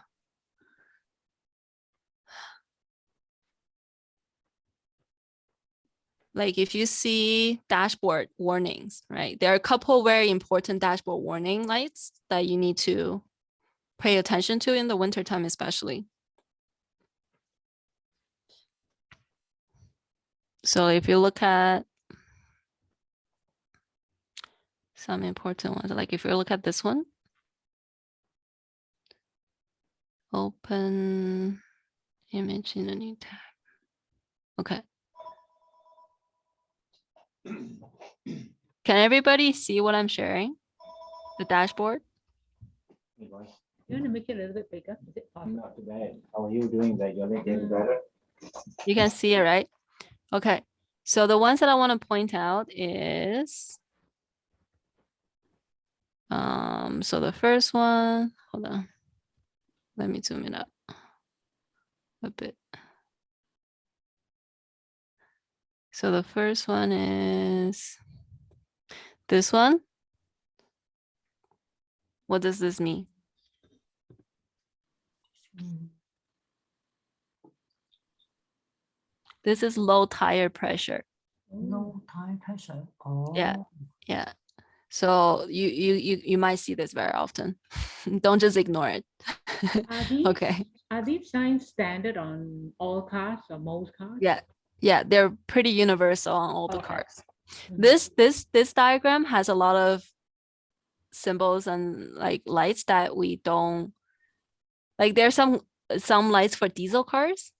like if you see dashboard warnings, right? There are a couple very important dashboard warning lights that you need to pay attention to in the wintertime, especially. So if you look at some important ones, like if you look at this one, open image in a new tab. Okay. Can everybody see what I'm sharing? The dashboard? You want to make it a little bit bigger? Is it possible? Not too bad. How are you doing that? You're getting better? You can see it, right? Okay. So the ones that I want to point out is, so the first one, hold on. Let me zoom it up a bit. So the first one is This one? What does this mean? Mm. This is low tire pressure. Low tire pressure. Oh. Yeah. So you might see this very often. Don't just ignore it. Okay. Are these signs standard on all cars or most cars? Yeah, they're pretty universal on all the Okay. cars. Mhm. This diagram has a lot of symbols and like lights that we don't like. There's some lights for diesel cars.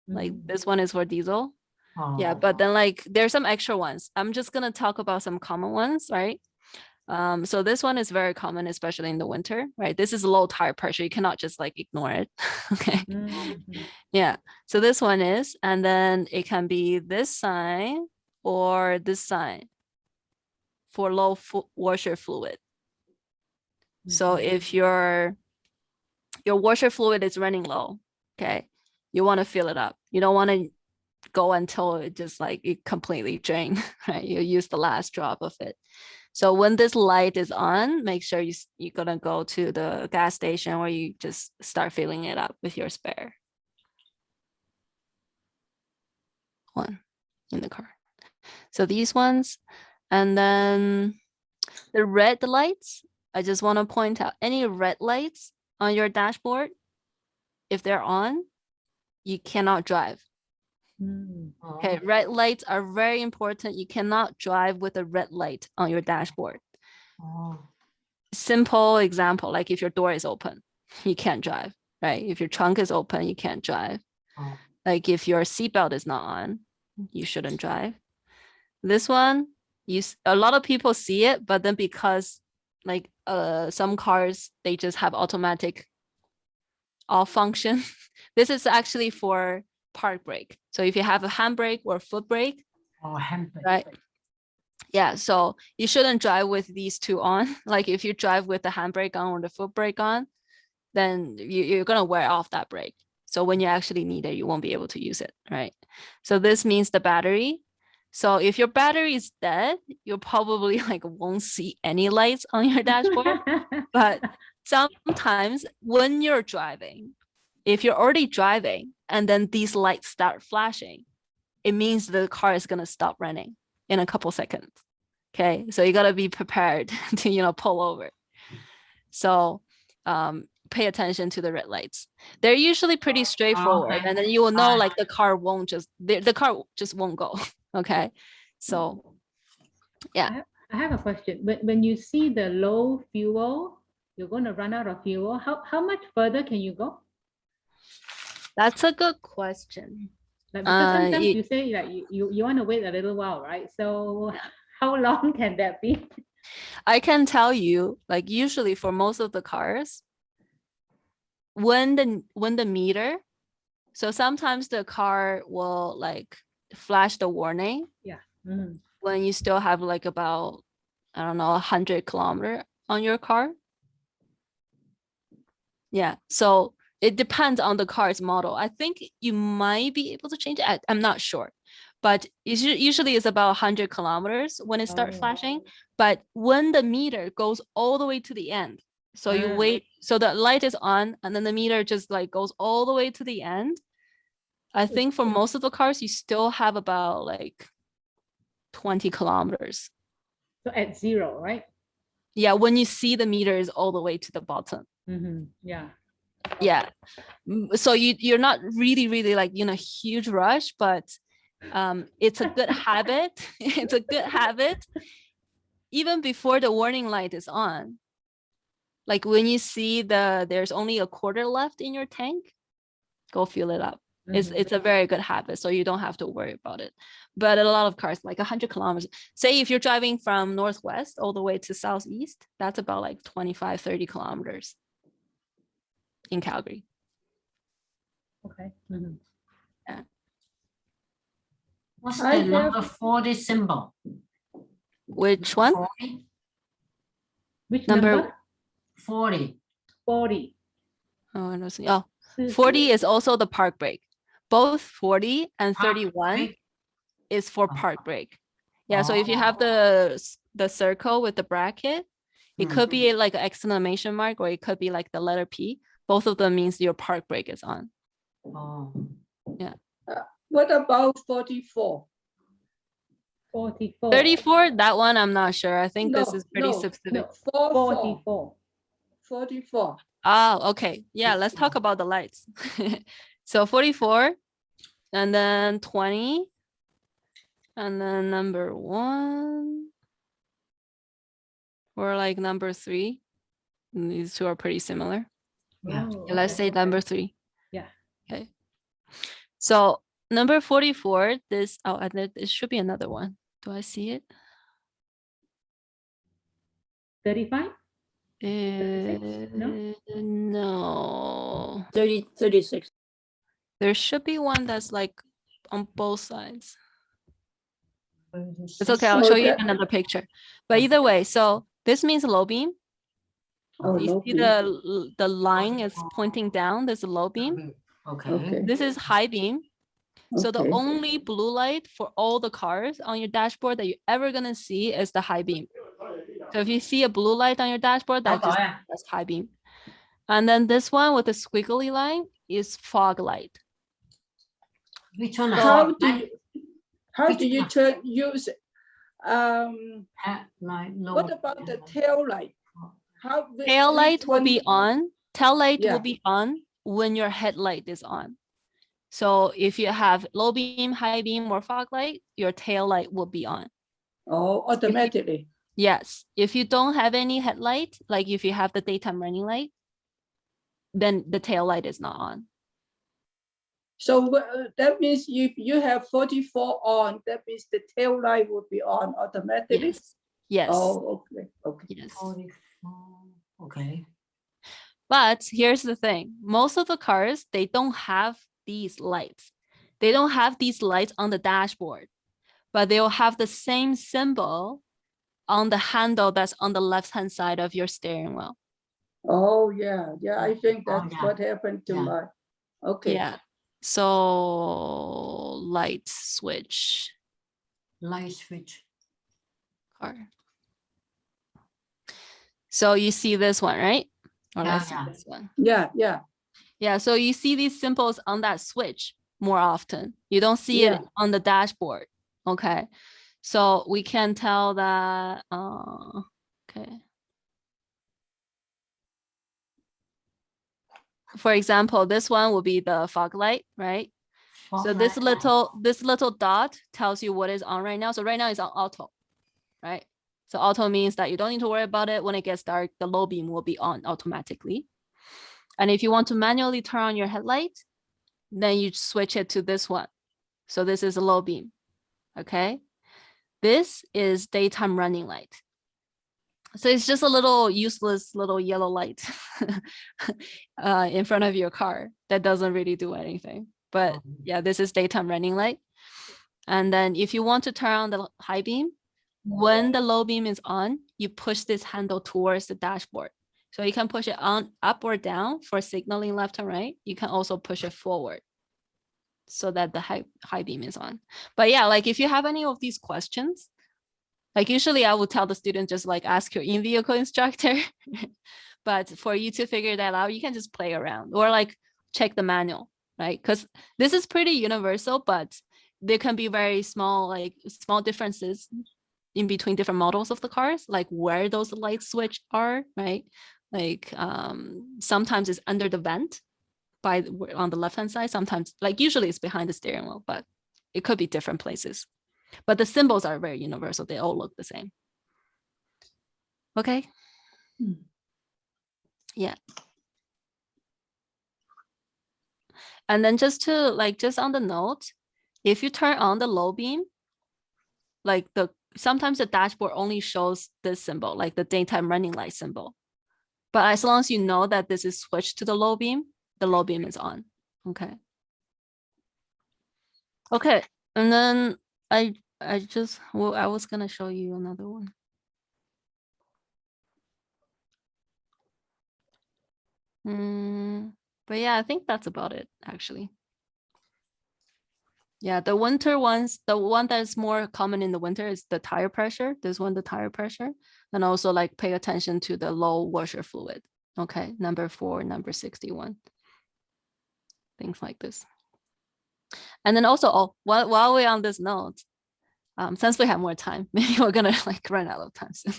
Like Mhm. this one is for diesel. Yeah, Oh. but then like there's some extra ones. I'm just gonna talk about some common ones, right? So this one is very common, especially in the winter, right? This is low tire pressure. You cannot just like ignore it. Okay. Mhm. Yeah. So this one is, and then it can be this sign or this sign for low washer fluid. So if your washer fluid is running low, okay, you want to fill it up. You don't want to go until it just like it completely drained, right? You use the last drop of it. So when this light is on, make sure you're gonna go to the gas station or you just start filling it up with your spare one in the car. So these ones, and then the red lights, I just want to point out any red lights on your dashboard, if they're on, you cannot drive. Mhm. Okay, red lights are very important. You cannot drive with a red light on your dashboard. Oh. Simple example, like if your door is open, you can't drive, right? If your trunk is open, you can't drive. Oh. Like if your seatbelt is not on, you shouldn't drive. This one, a lot of people see it, but then because like some cars, they just have automatic off function. This is actually for park brake. So if you have a handbrake or foot brake, Oh, handbrake. right? Yeah, so you shouldn't drive with these two on. Like if you drive with the handbrake on or the foot brake on, then you're gonna wear off that brake. So when you actually need it, you won't be able to use it, right? So this means the battery. So if your battery is dead, you probably like won't see any lights on your dashboard. But sometimes when you're driving, if you're already driving and then these lights start flashing, it means the car is gonna stop running in a couple seconds. Okay, so you gotta be prepared to pull over. So pay attention to the red lights. They're usually pretty straightforward, Okay. and then you will know like the car just won't go. Okay, so yeah. I have a question. When you see the low fuel, you're going to run out of fuel. How much further can you go? That's a good question. Like because sometimes you say that you want to wait a little while, right? So how long can that be? I can tell you, like usually for most of the cars, when the meter, so sometimes the car will like flash the warning. Yeah. Mhm. When you still have like about, I don't know, 100 kilometer on your car. Yeah, so it depends on the car's model. I think you might be able to change it. I'm not sure, but usually it's about 100 kilometers when it starts flashing. But when the meter goes all the way to the end, so you wait, so the light is on and then the meter just like goes all the way to the end. I think for most of the cars, you still have about like 20 kilometers. So at zero, right? Yeah, when you see the meter is all the way to the bottom. Mm-hmm. Yeah. Yeah. So you're not really like huge rush, but it's a good habit. It's a good habit. Even before the warning light is on. Like when you see there's only a quarter left in your tank, go fill it up. It's a very good habit, so you don't have to worry about it. But a lot of cars, like 100 kilometers, say if you're driving from northwest all the way to southeast, that's about like 25, 30 kilometers in Calgary. Okay. Mm-hmm. Yeah. What's the number 40 symbol? Which one? 40? Which Number number? 40. 40. Oh, I don't see. Oh, 40 is also the park brake. Both 40 and 31 is for park brake. Yeah, so if you have the the circle with the bracket. It could be like an exclamation mark, or it could be like the letter P. Both of them means your park brake is on. Oh, What about 44? 44. 34, that one I'm not sure. I think this is pretty no, specific. No, 44. 44. 44. Oh, okay. Yeah, let's talk about the lights. So 44, and then 20, and then number 1, or like number 3. And these two are pretty similar. Yeah. Oh, Yeah, let's okay. say number 3. Yeah. Okay. So number 44, this, oh, and there should be another one. Do I see it? 35? 36? No? No. 36. There should be one that's like on both sides. It's okay, I'll Oh, show you that- another picture. But either way, so this means low beam. Oh, You low see beam. the line is pointing down, there's a low beam. Okay. Okay. This is high beam. So the Okay. only blue light for all the cars on your dashboard that you're ever gonna see is the high beam. So if you see a blue light on your dashboard, that's high beam. And then this one with the squiggly line is fog light. Which one? How is do hot? you how do you use No. what about the tail light? Tail which light will one- be on. Tail light Yeah. will be on when your headlight is on. So if you have low beam, high beam, or fog light, your tail light will be on. Oh, automatically. Yes. If you don't have any headlight, like if you have the daytime running light, then the tail light is not on. So that means if you have 44 on, that means the tail light will be on automatically. Yes. Yes. Oh, okay. Okay. Yes. 44. Okay. But here's the thing. Most of the cars, they don't have these lights. They don't have these lights on the dashboard, but they'll have the same symbol on the handle that's on the left-hand side of your steering wheel. Oh, yeah. Yeah, I think Oh, that's yeah. what happened to Yeah. my. Okay. Yeah. So light switch Light switch. car. So you see this one, right? Or Yeah, let's see yeah. this one. Yeah, yeah. Yeah, so you see these symbols on that switch more often. You don't see Yeah. it on the dashboard. Okay. So we can tell that, okay. For example, this one will be the fog light, right? So this little dot tells you what is on right now. So right now it's on auto, right? So auto means that you don't need to worry about it. When it gets dark, the low beam will be on automatically. And if you want to manually turn on your headlight, then you switch it to this one. So this is a low beam, okay? This is daytime running light. So it's just a little useless little yellow light in front of your car that doesn't really do anything. But yeah, this is daytime running light. And then if you want to turn on the high beam, when the low beam is on, you push this handle towards the dashboard. So you can push it on up or down for signaling left and right. You can also push it forward so that the high beam is on. But yeah, like if you have any of these questions, like usually I would tell the student just like ask your in-vehicle instructor. But for you to figure that out, you can just play around or like check the manual, right? Because this is pretty universal, but there can be very small, like small differences in between different models of the cars, like where those light switch are, right? Like sometimes it's under the vent on the left-hand side, sometimes like usually it's behind the steering wheel, but it could be different places. But the symbols are very universal. They all look the same. Okay. Yeah. And then just on the note, if you turn on the low beam, like sometimes the dashboard only shows this symbol, like the daytime running light symbol. But as long as you know that this is switched to the low beam is on. Okay. Okay. And then I was gonna show you another one. But yeah, I think that's about it, actually. Yeah, the winter ones, the one that's more common in the winter is the tire pressure. This one, the tire pressure. And also like pay attention to the low washer fluid. Okay, number 4, number 61. Things like this. And then also, oh, while we're on this note, since we have more time, maybe we're gonna like run out of time soon.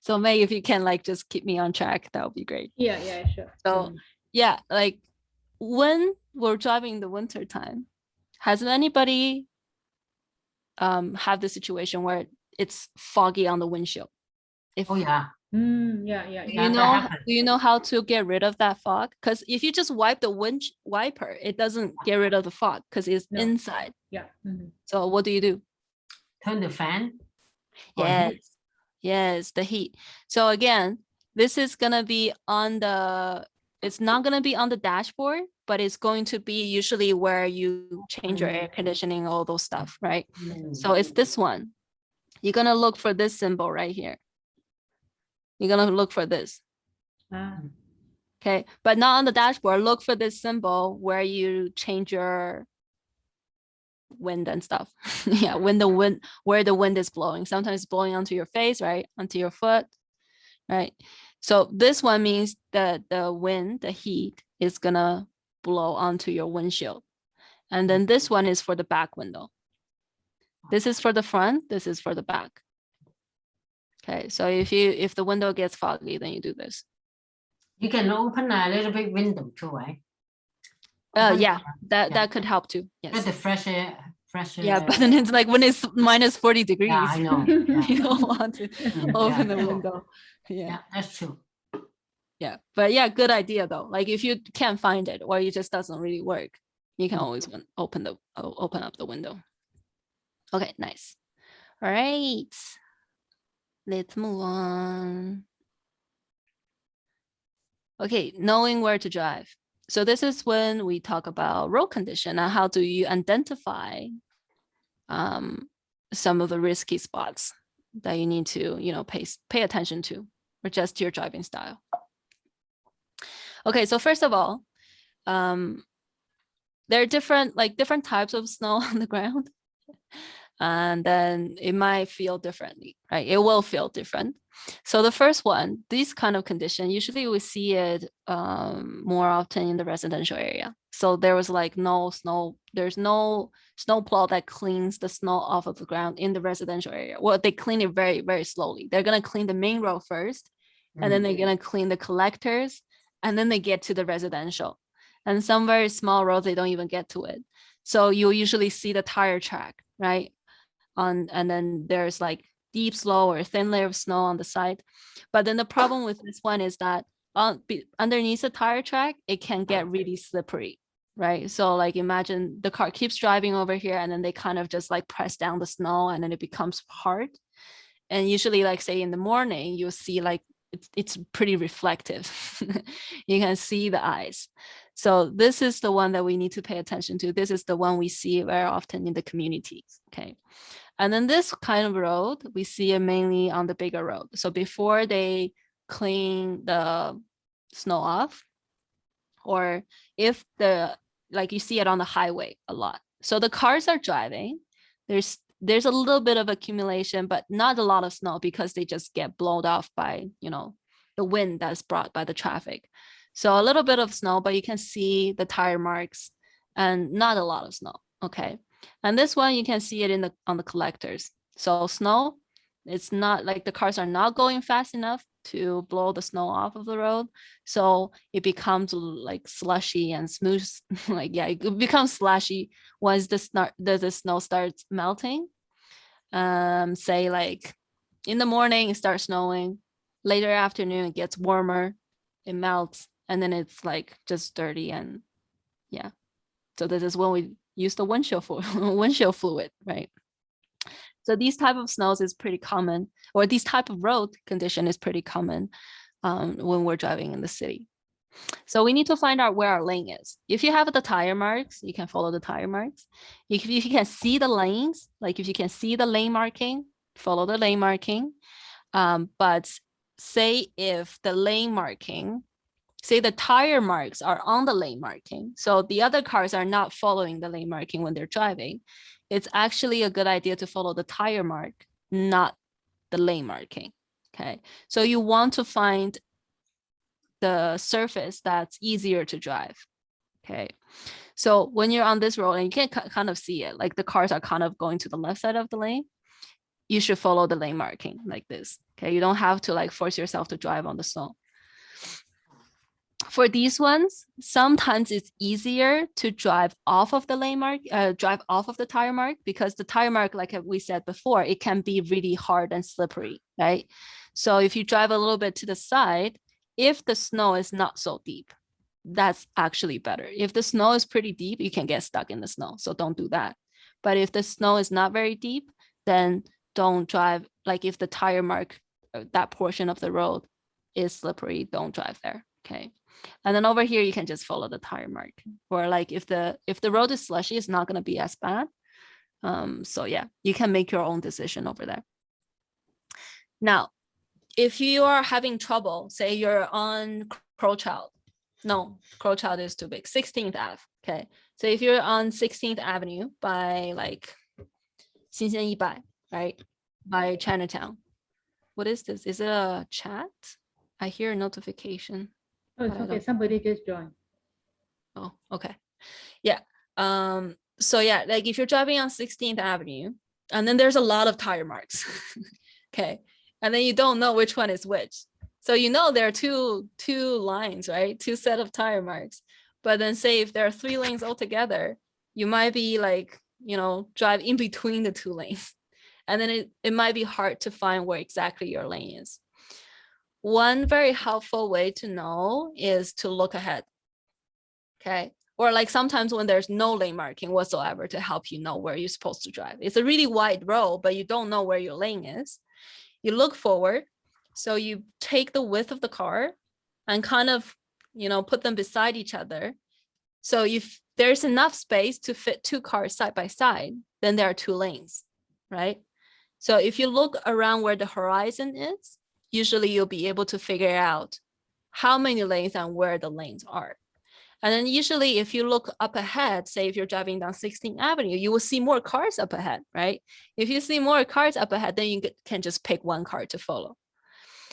So May, if you can like just keep me on track, that would be great. Yeah, sure. So yeah, like when we're driving in the winter time, has anybody have the situation where it's foggy on the windshield? If Oh, yeah. Yeah. do you know how to get rid of that fog? Because if you just wipe the wiper, it doesn't get rid of the fog because it's No. inside. Yeah. So what do you do? Turn the fan. or heat. Yes, the heat. So again, this is gonna be on the, it's not gonna be on the dashboard, but it's going to be usually where you change your air conditioning, all those stuff, right? So it's this one. You're gonna look for this symbol right here. You're gonna look for this. Okay, but not on the dashboard. Look for this symbol where you change your wind and stuff. Yeah, when the wind, where the wind is blowing. Sometimes it's blowing onto your face, right? Onto your foot, right? So this one means that the wind, the heat is gonna blow onto your windshield. And then this one is for the back window. This is for the front, this is for the back. Okay, so if the window gets foggy, then you do this. You can open a little bit window too, right? Yeah, yeah. that could help too. Get Yes. the fresh air. Yeah, but then it's like when it's minus 40 degrees. Yeah, I know. You don't want to open the Yeah. window. Yeah, that's true. Yeah, but yeah, good idea though. Like if you can't find it or it just doesn't really work, you can always open up the window. Okay, nice. All right, let's move on. Okay, knowing where to drive. So this is when we talk about road condition and how do you identify some of the risky spots that you need to, pay attention to, or just your driving style. Okay, so first of all, there are different types of snow on the ground. And then it might feel differently, right? It will feel different. So the first one, this kind of condition, usually we see it more often in the residential area. So there was like no snow, there's no snow plow that cleans the snow off of the ground in the residential area. Well, they clean it very, very slowly. They're gonna clean the main road first, and then they're gonna clean the collectors, and then they get to the residential. And some very small roads, they don't even get to it. So you'll usually see the tire track, right? And then there's like deep snow or thin layer of snow on the side. But then the problem with this one is that underneath the tire track, it can get really slippery, right? So like imagine the car keeps driving over here and then they kind of just like press down the snow and then it becomes hard. And usually like say in the morning, you'll see like it's pretty reflective. You can see the ice. So this is the one that we need to pay attention to. This is the one we see very often in the communities, okay? And then this kind of road, we see it mainly on the bigger road. So before they clean the snow off, or if like you see it on the highway a lot. So the cars are driving, there's a little bit of accumulation, but not a lot of snow because they just get blown off by, the wind that's brought by the traffic. So a little bit of snow, but you can see the tire marks and not a lot of snow, okay? And this one, you can see it on the collectors. So snow, it's not like the cars are not going fast enough to blow the snow off of the road. So it becomes like slushy and smooth. Like, yeah, it becomes slushy once the snow starts melting. Say like in the morning, it starts snowing. Later afternoon, it gets warmer, it melts, and then it's like just dirty and yeah. So this is when we use the windshield fluid, right? So these type of snows is pretty common, or these type of road condition is pretty common when we're driving in the city. So we need to find out where our lane is. If you have the tire marks, you can follow the tire marks. If you can see the lanes, like if you can see the lane marking, follow the lane marking. But say if the lane marking say the tire marks are on the lane marking, so the other cars are not following the lane marking when they're driving, it's actually a good idea to follow the tire mark, not the lane marking. Okay, so you want to find the surface that's easier to drive. Okay, so when you're on this road and you can kind of see it, like the cars are kind of going to the left side of the lane, you should follow the lane marking like this. Okay, you don't have to like force yourself to drive on the snow. For these ones, sometimes it's easier to drive off of the lane mark, drive off of the tire mark, because the tire mark, like we said before, it can be really hard and slippery, right? So if you drive a little bit to the side, if the snow is not so deep, that's actually better. If the snow is pretty deep, you can get stuck in the snow, so don't do that. But if the snow is not very deep, then don't drive. Like if the tire mark, that portion of the road is slippery, don't drive there. Okay. And then over here, you can just follow the tire mark. Or like if the road is slushy, it's not going to be as bad. So yeah, you can make your own decision over there. Now, if you are having trouble, say you're on Crowchild. No, Crowchild is too big. 16th Ave. Okay. So if you're on 16th Avenue by like 新鲜100, right? By Chinatown. What is this? Is it a chat? I hear a notification. Oh, it's okay. Somebody just joined. Oh, okay. Yeah. So yeah, like if you're driving on 16th Avenue and then there's a lot of tire marks. Okay. And then you don't know which one is which. So you know there are two lines, right? Two set of tire marks. But then say if there are 3 lanes altogether, you might be like, you know, drive in between the 2 lanes. And then it might be hard to find where exactly your lane is. One very helpful way to know is to look ahead. Okay. Or like sometimes when there's no lane marking whatsoever to help you know where you're supposed to drive. It's a really wide road, but you don't know where your lane is. You look forward. So you take the width of the car and kind of, you know, put them beside each other. So if there's enough space to fit 2 cars side by side, then there are 2 lanes, right? So if you look around where the horizon is, usually you'll be able to figure out how many lanes and where the lanes are. And then usually if you look up ahead, say if you're driving down 16th Avenue, you will see more cars up ahead, right? If you see more cars up ahead, then you can just pick one car to follow.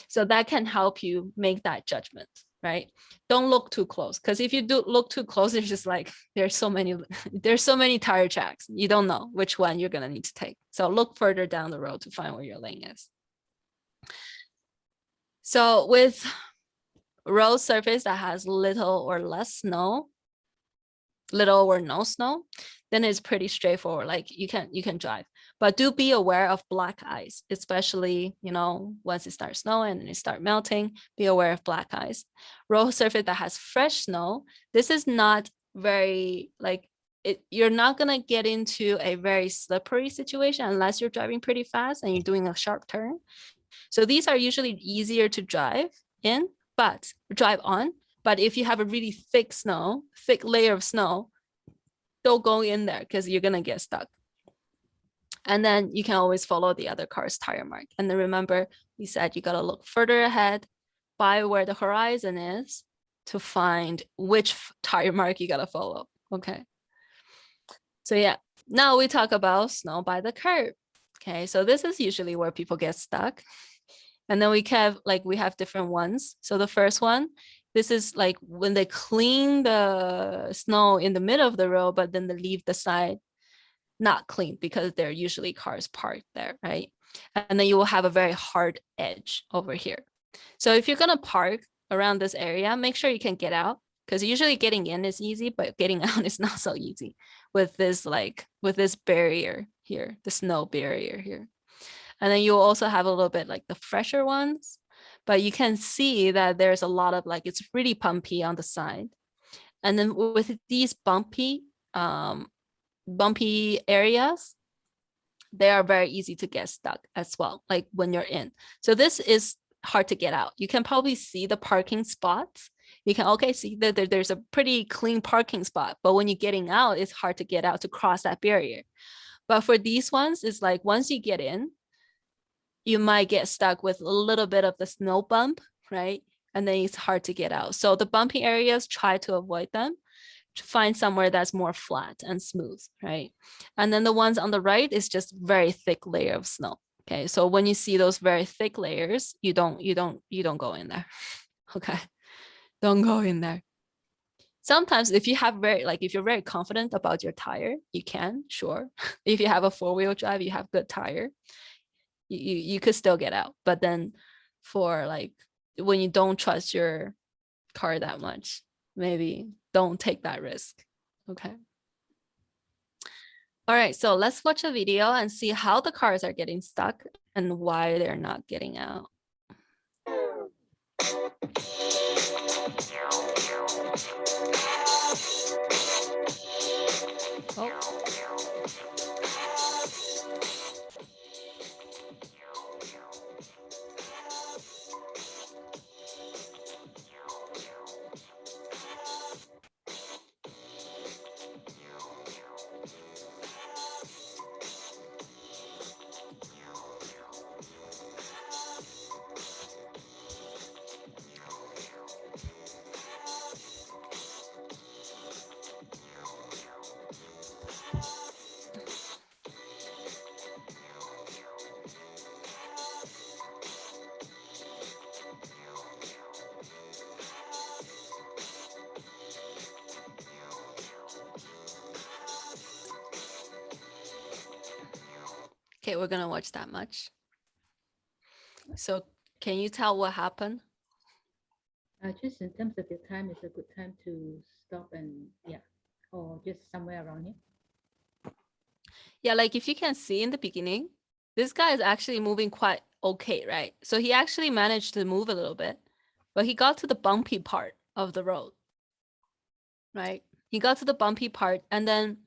So that can help you make that judgment, right? Don't look too close, because if you do look too close, it's just like there's so many tire tracks. You don't know which one you're gonna need to take. So look further down the road to find where your lane is. So with road surface that has little or less snow, little or no snow, then it's pretty straightforward. Like you can drive, but do be aware of black ice, especially, you know, once it starts snowing and it starts melting, be aware of black ice. Road surface that has fresh snow, this is not very like you're not gonna get into a very slippery situation unless you're driving pretty fast and you're doing a sharp turn. So these are usually easier to drive in, but drive on. But if you have a really thick layer of snow, don't go in there because you're gonna get stuck. And then you can always follow the other car's tire mark. And then remember, we said you gotta look further ahead by where the horizon is to find which tire mark you gotta follow. Okay. So yeah, now we talk about snow by the curb. Okay, so this is usually where people get stuck. And then we have different ones. So the first one, this is like when they clean the snow in the middle of the road, but then they leave the side not clean because there are usually cars parked there, right? And then you will have a very hard edge over here. So if you're gonna park around this area, make sure you can get out, because usually getting in is easy, but getting out is not so easy with this barrier here, the snow barrier here. And then you'll also have a little bit like the fresher ones, but you can see that there's a lot of it's really bumpy on the side. And then with these bumpy areas, they are very easy to get stuck as well, like when you're in. So this is hard to get out. You can probably see the parking spots. You can see that there's a pretty clean parking spot, but when you're getting out, it's hard to get out to cross that barrier. But for these ones, it's like once you get in, you might get stuck with a little bit of the snow bump, right? and then it's hard to get out. So the bumpy areas, try to avoid them, to find somewhere that's more flat and smooth, right? And then the ones on the right is just very thick layer of snow. Okay, so when you see those very thick layers, you don't go in there. Okay, don't go in there. Sometimes if you have if you're very confident about your tire, you can, sure. If you have a 4-wheel drive, you have good tire, you could still get out. But then for like when you don't trust your car that much, maybe don't take that risk. Okay. All right, so let's watch a video and see how the cars are getting stuck and why they're not getting out. Oh. Okay, we're gonna watch that much. So can you tell what happened? Just in terms of the time, it's a good time to stop and or just somewhere around here. Yeah, like if you can see in the beginning, this guy is actually moving quite okay, right? So he actually managed to move a little bit, but he got to the bumpy part of the road, right? He got to the bumpy part, and then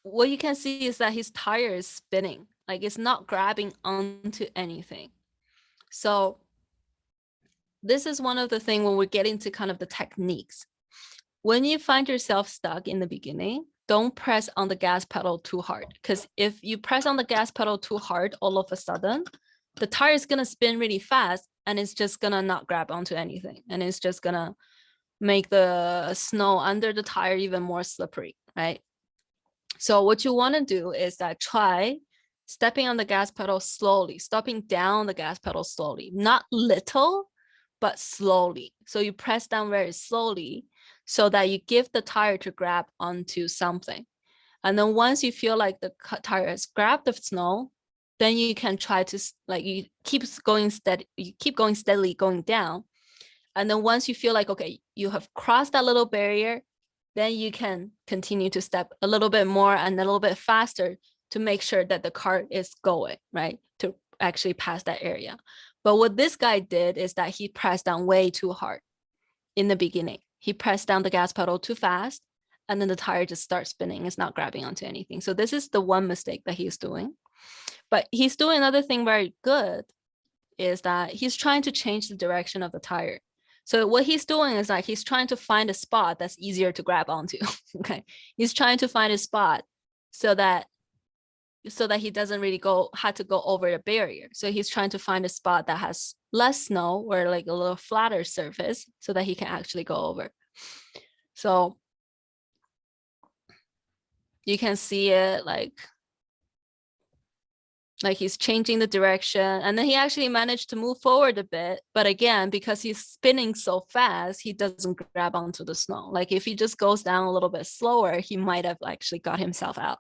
what you can see is that his tire is spinning, like it's not grabbing onto anything. So this is one of the things when we're getting to kind of the techniques. When you find yourself stuck in the beginning, don't press on the gas pedal too hard, because if you press on the gas pedal too hard, all of a sudden, the tire is going to spin really fast and it's just going to not grab onto anything. And it's just going to make the snow under the tire even more slippery, right? So what you want to do is that try stepping on the gas pedal slowly, stopping down the gas pedal slowly, not little, but slowly. So you press down very slowly so that you give the tire to grab onto something. And then once you feel like the tire has grabbed the snow, then you can try to you keep going steadily going down. And then once you feel like, okay, you have crossed that little barrier, then you can continue to step a little bit more and a little bit faster to make sure that the car is going, right? To actually pass that area. But what this guy did is that he pressed down way too hard in the beginning. He pressed down the gas pedal too fast, and then the tire just starts spinning. It's not grabbing onto anything. So this is the one mistake that he's doing. But he's doing another thing very good, is that he's trying to change the direction of the tire. So what he's doing is like he's trying to find a spot that's easier to grab onto. Okay, he's trying to find a spot so that he doesn't really had to go over the barrier. So he's trying to find a spot that has less snow or like a little flatter surface so that he can actually go over. So you can see it like he's changing the direction, and then he actually managed to move forward a bit. But again, because he's spinning so fast, he doesn't grab onto the snow. Like if he just goes down a little bit slower, he might have actually got himself out.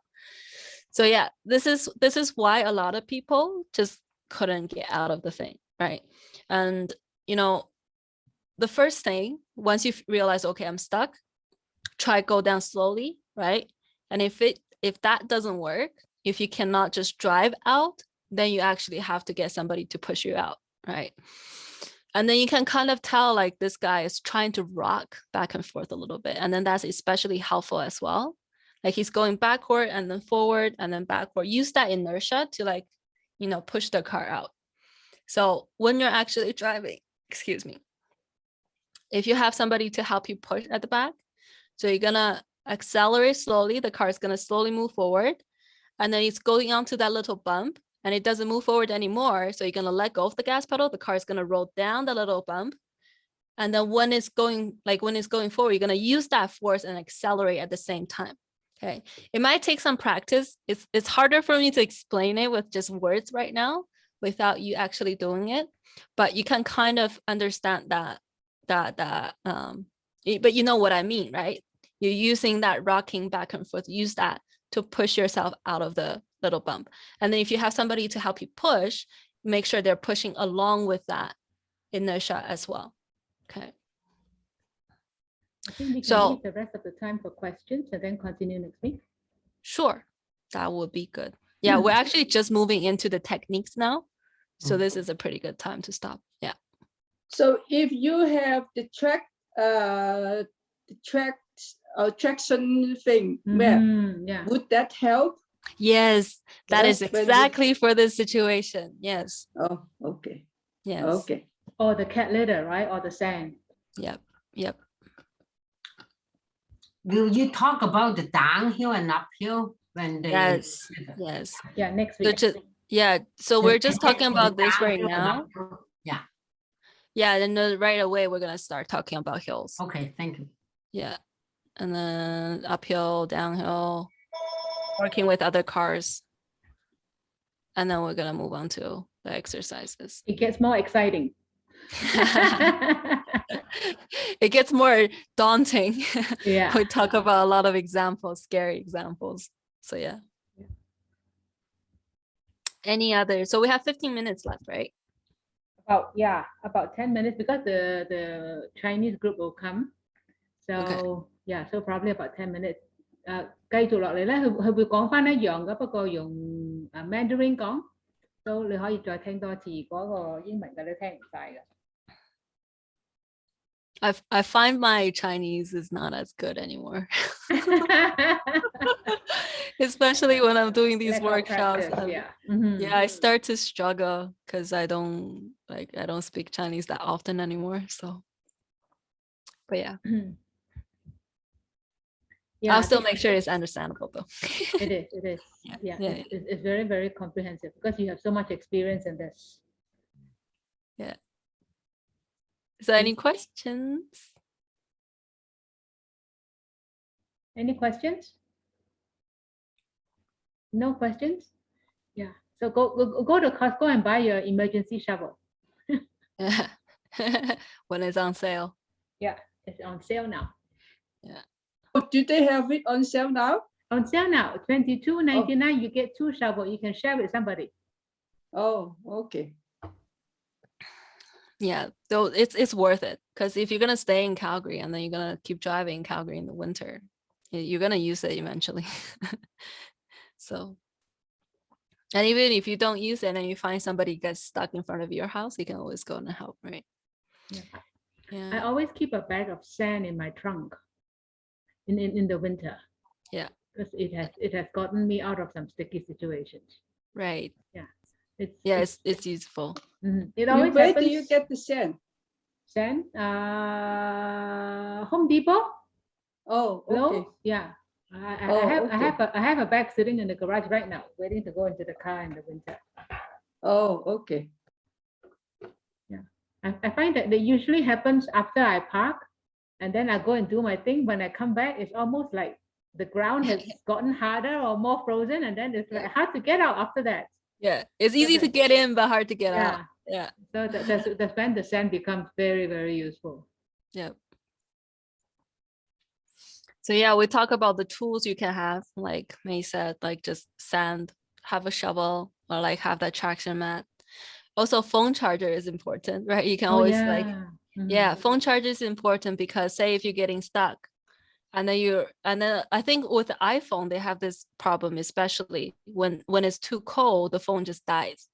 So yeah, this is why a lot of people just couldn't get out of the thing, right? And the first thing, once you realize, okay, I'm stuck, try go down slowly, right? And if that doesn't work, if you cannot just drive out, then you actually have to get somebody to push you out, right? And then you can kind of tell like this guy is trying to rock back and forth a little bit. And then that's especially helpful as well. Like he's going backward and then forward and then backward. Use that inertia to push the car out. So when you're actually driving, excuse me, if you have somebody to help you push at the back, so you're gonna accelerate slowly, the car is gonna slowly move forward, and then it's going onto that little bump and it doesn't move forward anymore. So you're gonna let go of the gas pedal, the car is gonna roll down the little bump, And then when it's going forward, you're gonna use that force and accelerate at the same time. Okay, it might take some practice. It's harder for me to explain it with just words right now without you actually doing it, but you can kind of understand that but you know what I mean, right? You're using that rocking back and forth, use that to push yourself out of the little bump. And then if you have somebody to help you push, make sure they're pushing along with that inertia as well. Okay. I think we can So- leave the rest of the time for questions and then continue next week. Sure, that would be good. Yeah, we're actually just moving into the techniques now. So this is a pretty good time to stop. Yeah. So if you have the traction thing, map, Yeah. would that help? Yes, that is Yes, very good. exactly for this situation. Yes. Oh, okay. Yes. Okay. Or the cat litter, right? Or the sand. Yep. Yep. Will you talk about the downhill and uphill when they? Yes. Yes. Yeah, next So week. yeah. So we're just talking about this right Downhill and now. uphill. Yeah, Yeah. And then right away, we're going to start talking about hills. okay, thank you. Yeah. And then uphill, downhill, working with other cars. And then we're going to move on to the exercises. It gets more exciting. It gets more daunting. Yeah. We talk about a lot of examples, scary examples. So yeah. Any other? So we have 15 minutes left, right? About 10 minutes because the Chinese group will come. So Okay. yeah, so probably about 10 minutes. 繼續落嚟咧，佢會講翻一樣嘅，不過用Mandarin 講，都你可以再聽多次嗰個英文嘅，你聽唔晒嘅。I find my Chinese is not as good anymore. Especially when I'm doing these Lack of workshops. practice, yeah. Yeah, I start to struggle because I don't speak Chinese that often anymore. So, but yeah, Yeah, I'll still make sure it's understandable though. it is. It is. Yeah, Yeah, yeah, it's very, very comprehensive because you have so much experience in this. Is there any questions? Any questions? No questions? Yeah. So go to Costco and buy your emergency shovel. When it's on sale. Yeah, it's on sale now. Oh, do they have it on sale now? On sale now, $22.99. You get 2 shovels. You can share with somebody. Oh, okay. Yeah, so it's worth it because if you're gonna stay in Calgary and then you're gonna keep driving Calgary in the winter, you're gonna use it eventually. So, and even if you don't use it and you find somebody gets stuck in front of your house, you can always go and help, right? Yeah. I Yeah, always keep a bag of sand in my trunk in the winter. Yeah. Because it has gotten me out of some sticky situations. right. It's useful. It always Where happens. do you get the sand? Sand? Home Depot. Oh, okay. Lowe's? Yeah. I have a bag sitting in the garage right now, waiting to go into the car in the winter. Oh, okay. I find that usually happens after I park, and then I go and do my thing. When I come back, it's almost like the ground has gotten harder or more frozen, and then it's like hard to get out after that. Yeah, it's easy to get in, but hard to get out. Yeah. So that's when the sand becomes very, very useful. Yep. So yeah, we talk about the tools you can have, like May said, like just sand, have a shovel, or like have that traction mat. Also, phone charger is important, right? You can always phone charger is important because say if you're getting stuck, and then I think with the iPhone they have this problem, especially when it's too cold, the phone just dies,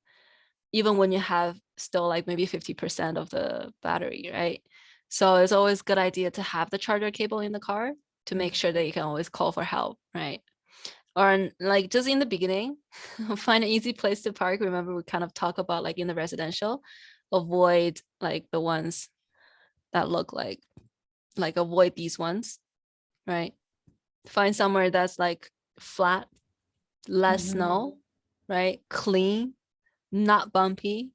even when you have still like maybe 50% of the battery, right? So it's always a good idea to have the charger cable in the car to make sure that you can always call for help, right? Or like just in the beginning, find an easy place to park. Remember, we kind of talk about like in the residential, avoid like the ones that look like avoid these ones, right? Find somewhere that's like flat, less snow, right? Clean, not bumpy.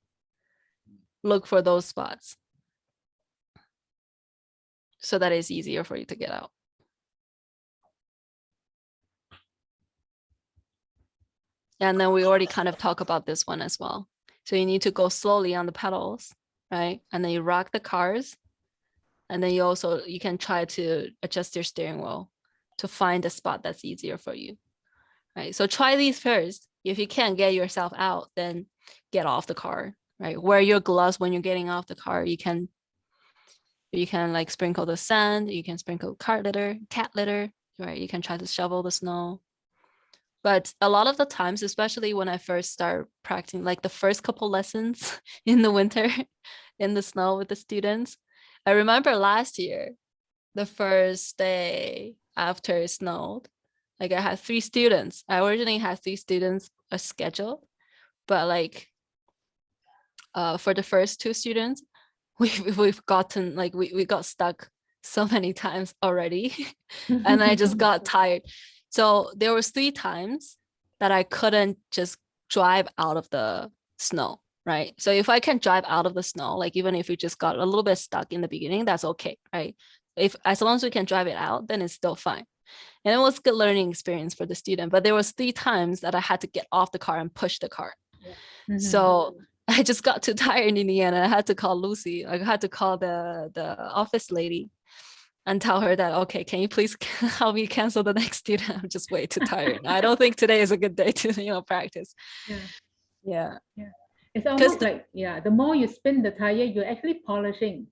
Look for those spots. so that it's easier for you to get out. And then we already kind of talk about this one as well. So you need to go slowly on the pedals, right? And then you rock the cars. And then you can try to adjust your steering wheel to find a spot that's easier for you, right? So try these first. If you can't get yourself out, then get off the car, right? Wear your gloves when you're getting off the car. You can like sprinkle the sand, you can sprinkle cat litter, right? You can try to shovel the snow. But a lot of the times, especially when I first start practicing, like the first couple lessons in the winter in the snow with the students, I remember last year, the first day after it snowed, like I had 3 students. I originally had 3 students scheduled, but like for the first 2 students, we've gotten like we got stuck so many times already, and I just got tired. So there was 3 times that I couldn't just drive out of the snow, right? So if I can drive out of the snow, like even if we just got a little bit stuck in the beginning, that's okay, right? As long as we can drive it out, then it's still fine. And it was a good learning experience for the student. But there was 3 times that I had to get off the car and push the car. So I just got too tired in the end, and I had to call Lucy. I had to call the office lady and tell her that, okay, can you please help me cancel the next student? I'm just way too tired. I don't think today is a good day to, practice. Yeah. It's almost like, the more you spin the tire, you're actually polishing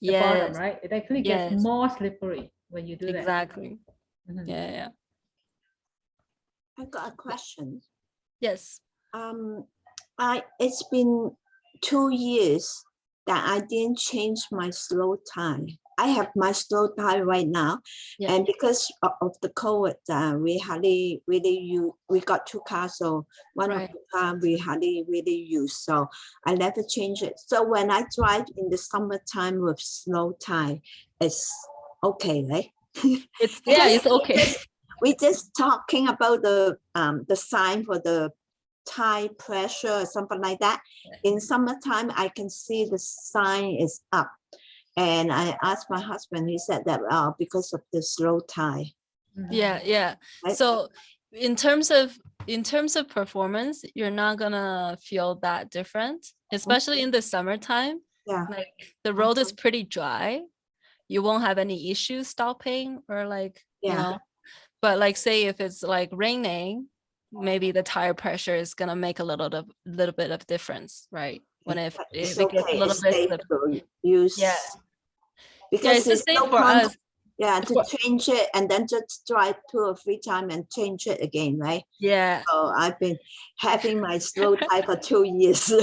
the bottom, right? It actually gets more slippery when you do that. Exactly. Yeah. I got a question. Yes. It's been 2 years that I didn't change my slow time. I have my slow time right now, and because of the COVID, we hardly really use. We got 2 cars, so one of the car we hardly really use. So I never change it. So when I drive in the summertime with slow time, it's okay, right? It's okay. We just talking about the sign for the tire pressure or something like that. In summertime, I can see the sign is up. And I asked my husband, he said that because of the slow tire. Yeah. Right? So in terms of performance, you're not gonna feel that different, especially in the summertime. Yeah. Like the road is pretty dry. You won't have any issues stopping or like, but like say if it's like raining, maybe the tire pressure is gonna make a little bit of difference, right? When if it gets a little bit use. Because it's the same for us. To change it and then just try 2 or 3 times and change it again, right? Yeah. So I've been having my slow tire for 2 years.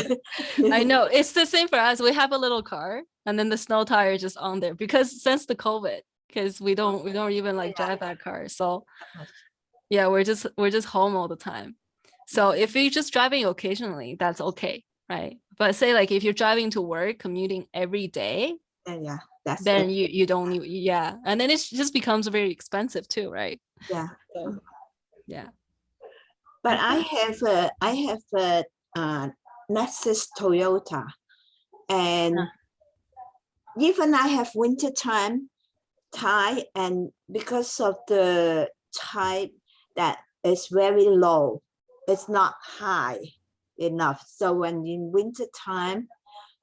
I know, it's the same for us. We have a little car and then the snow tire is just on there because since the COVID, because we don't even like drive that car. So yeah, we're just home all the time. So if you're just driving occasionally, that's okay, right? But say like if you're driving to work, commuting every day, then you don't need, and then it just becomes very expensive too, right? So, but I have a Lexus Toyota, and even I have winter time tire, and because of the type that is very low, it's not high enough. So when in winter time,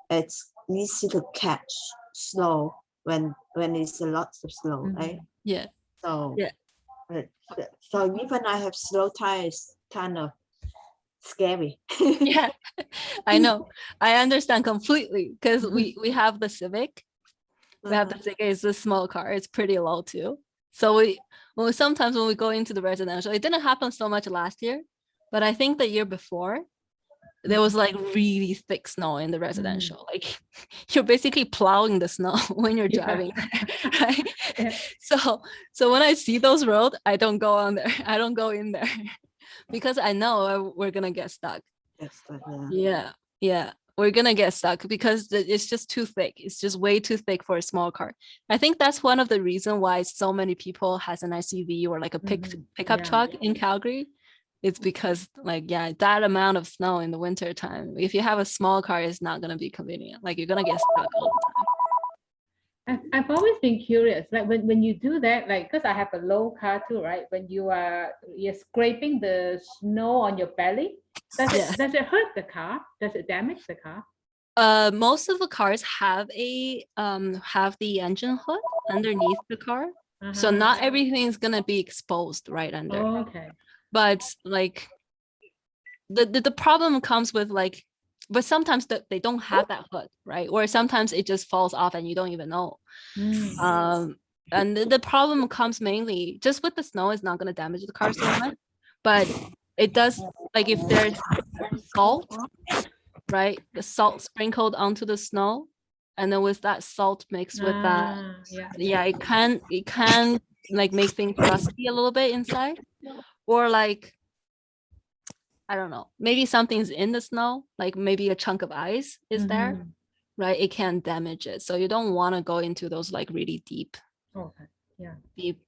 it's easy to catch snow when it's a lot of snow, right? So so even I have slow tires, kind of scary. I know, I understand completely, because we have the Civic. We have the Civic. It's a small car, it's pretty low too. So sometimes when we go into the residential, it didn't happen so much last year, but I think the year before there was like really thick snow in the residential. Like you're basically plowing the snow when you're driving, right? So when I see those roads, I don't go on there. I don't go in there because I know we're gonna get stuck. We're gonna get stuck because it's just too thick. It's just way too thick for a small car. I think that's one of the reasons why so many people has an SUV or like a pickup truck in Calgary. It's because like, that amount of snow in the winter time, if you have a small car, it's not gonna be convenient. Like you're gonna get stuck all the time. I've always been curious, like when you do that, like because I have a low car too, right? When you're scraping the snow on your belly, Yeah. does it hurt the car? Does it damage the car? Most of the cars have the engine hood underneath the car. So Uh-huh. not everything is gonna be exposed right under. Oh, okay. But like the problem comes with like, but sometimes they don't have that hood, right? Or sometimes it just falls off and you don't even know. Mm. And the problem comes mainly just with the snow is not gonna damage the car so much, but it does, like if there's salt, right? The salt sprinkled onto the snow, and then with that salt mixed with that, Yeah. it can like make things rusty a little bit inside, or like I don't know, maybe something's in the snow, like maybe a chunk of ice is there, Mhm. right? It can damage it. So you don't want to go into those like really deep Okay. Yeah.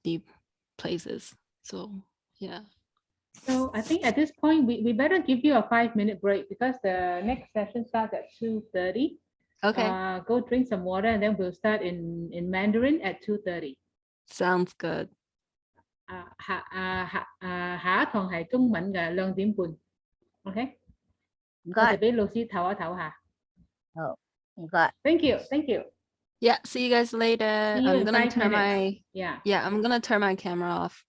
deep places. So yeah. So I think at this point we better give you a 5-minute break because the next session starts at 2:30. Okay. Go drink some water and then we'll start in Mandarin at 2:30. Sounds good. Hả còn Hải Trung Mạnh là lần điểm buồn. Okay. Có thể biết Lucy thảo hả? Oh, got. Thank you. Yeah, see you guys later. See you I'm in gonna 5 turn minutes. my Yeah. I'm gonna turn my camera off.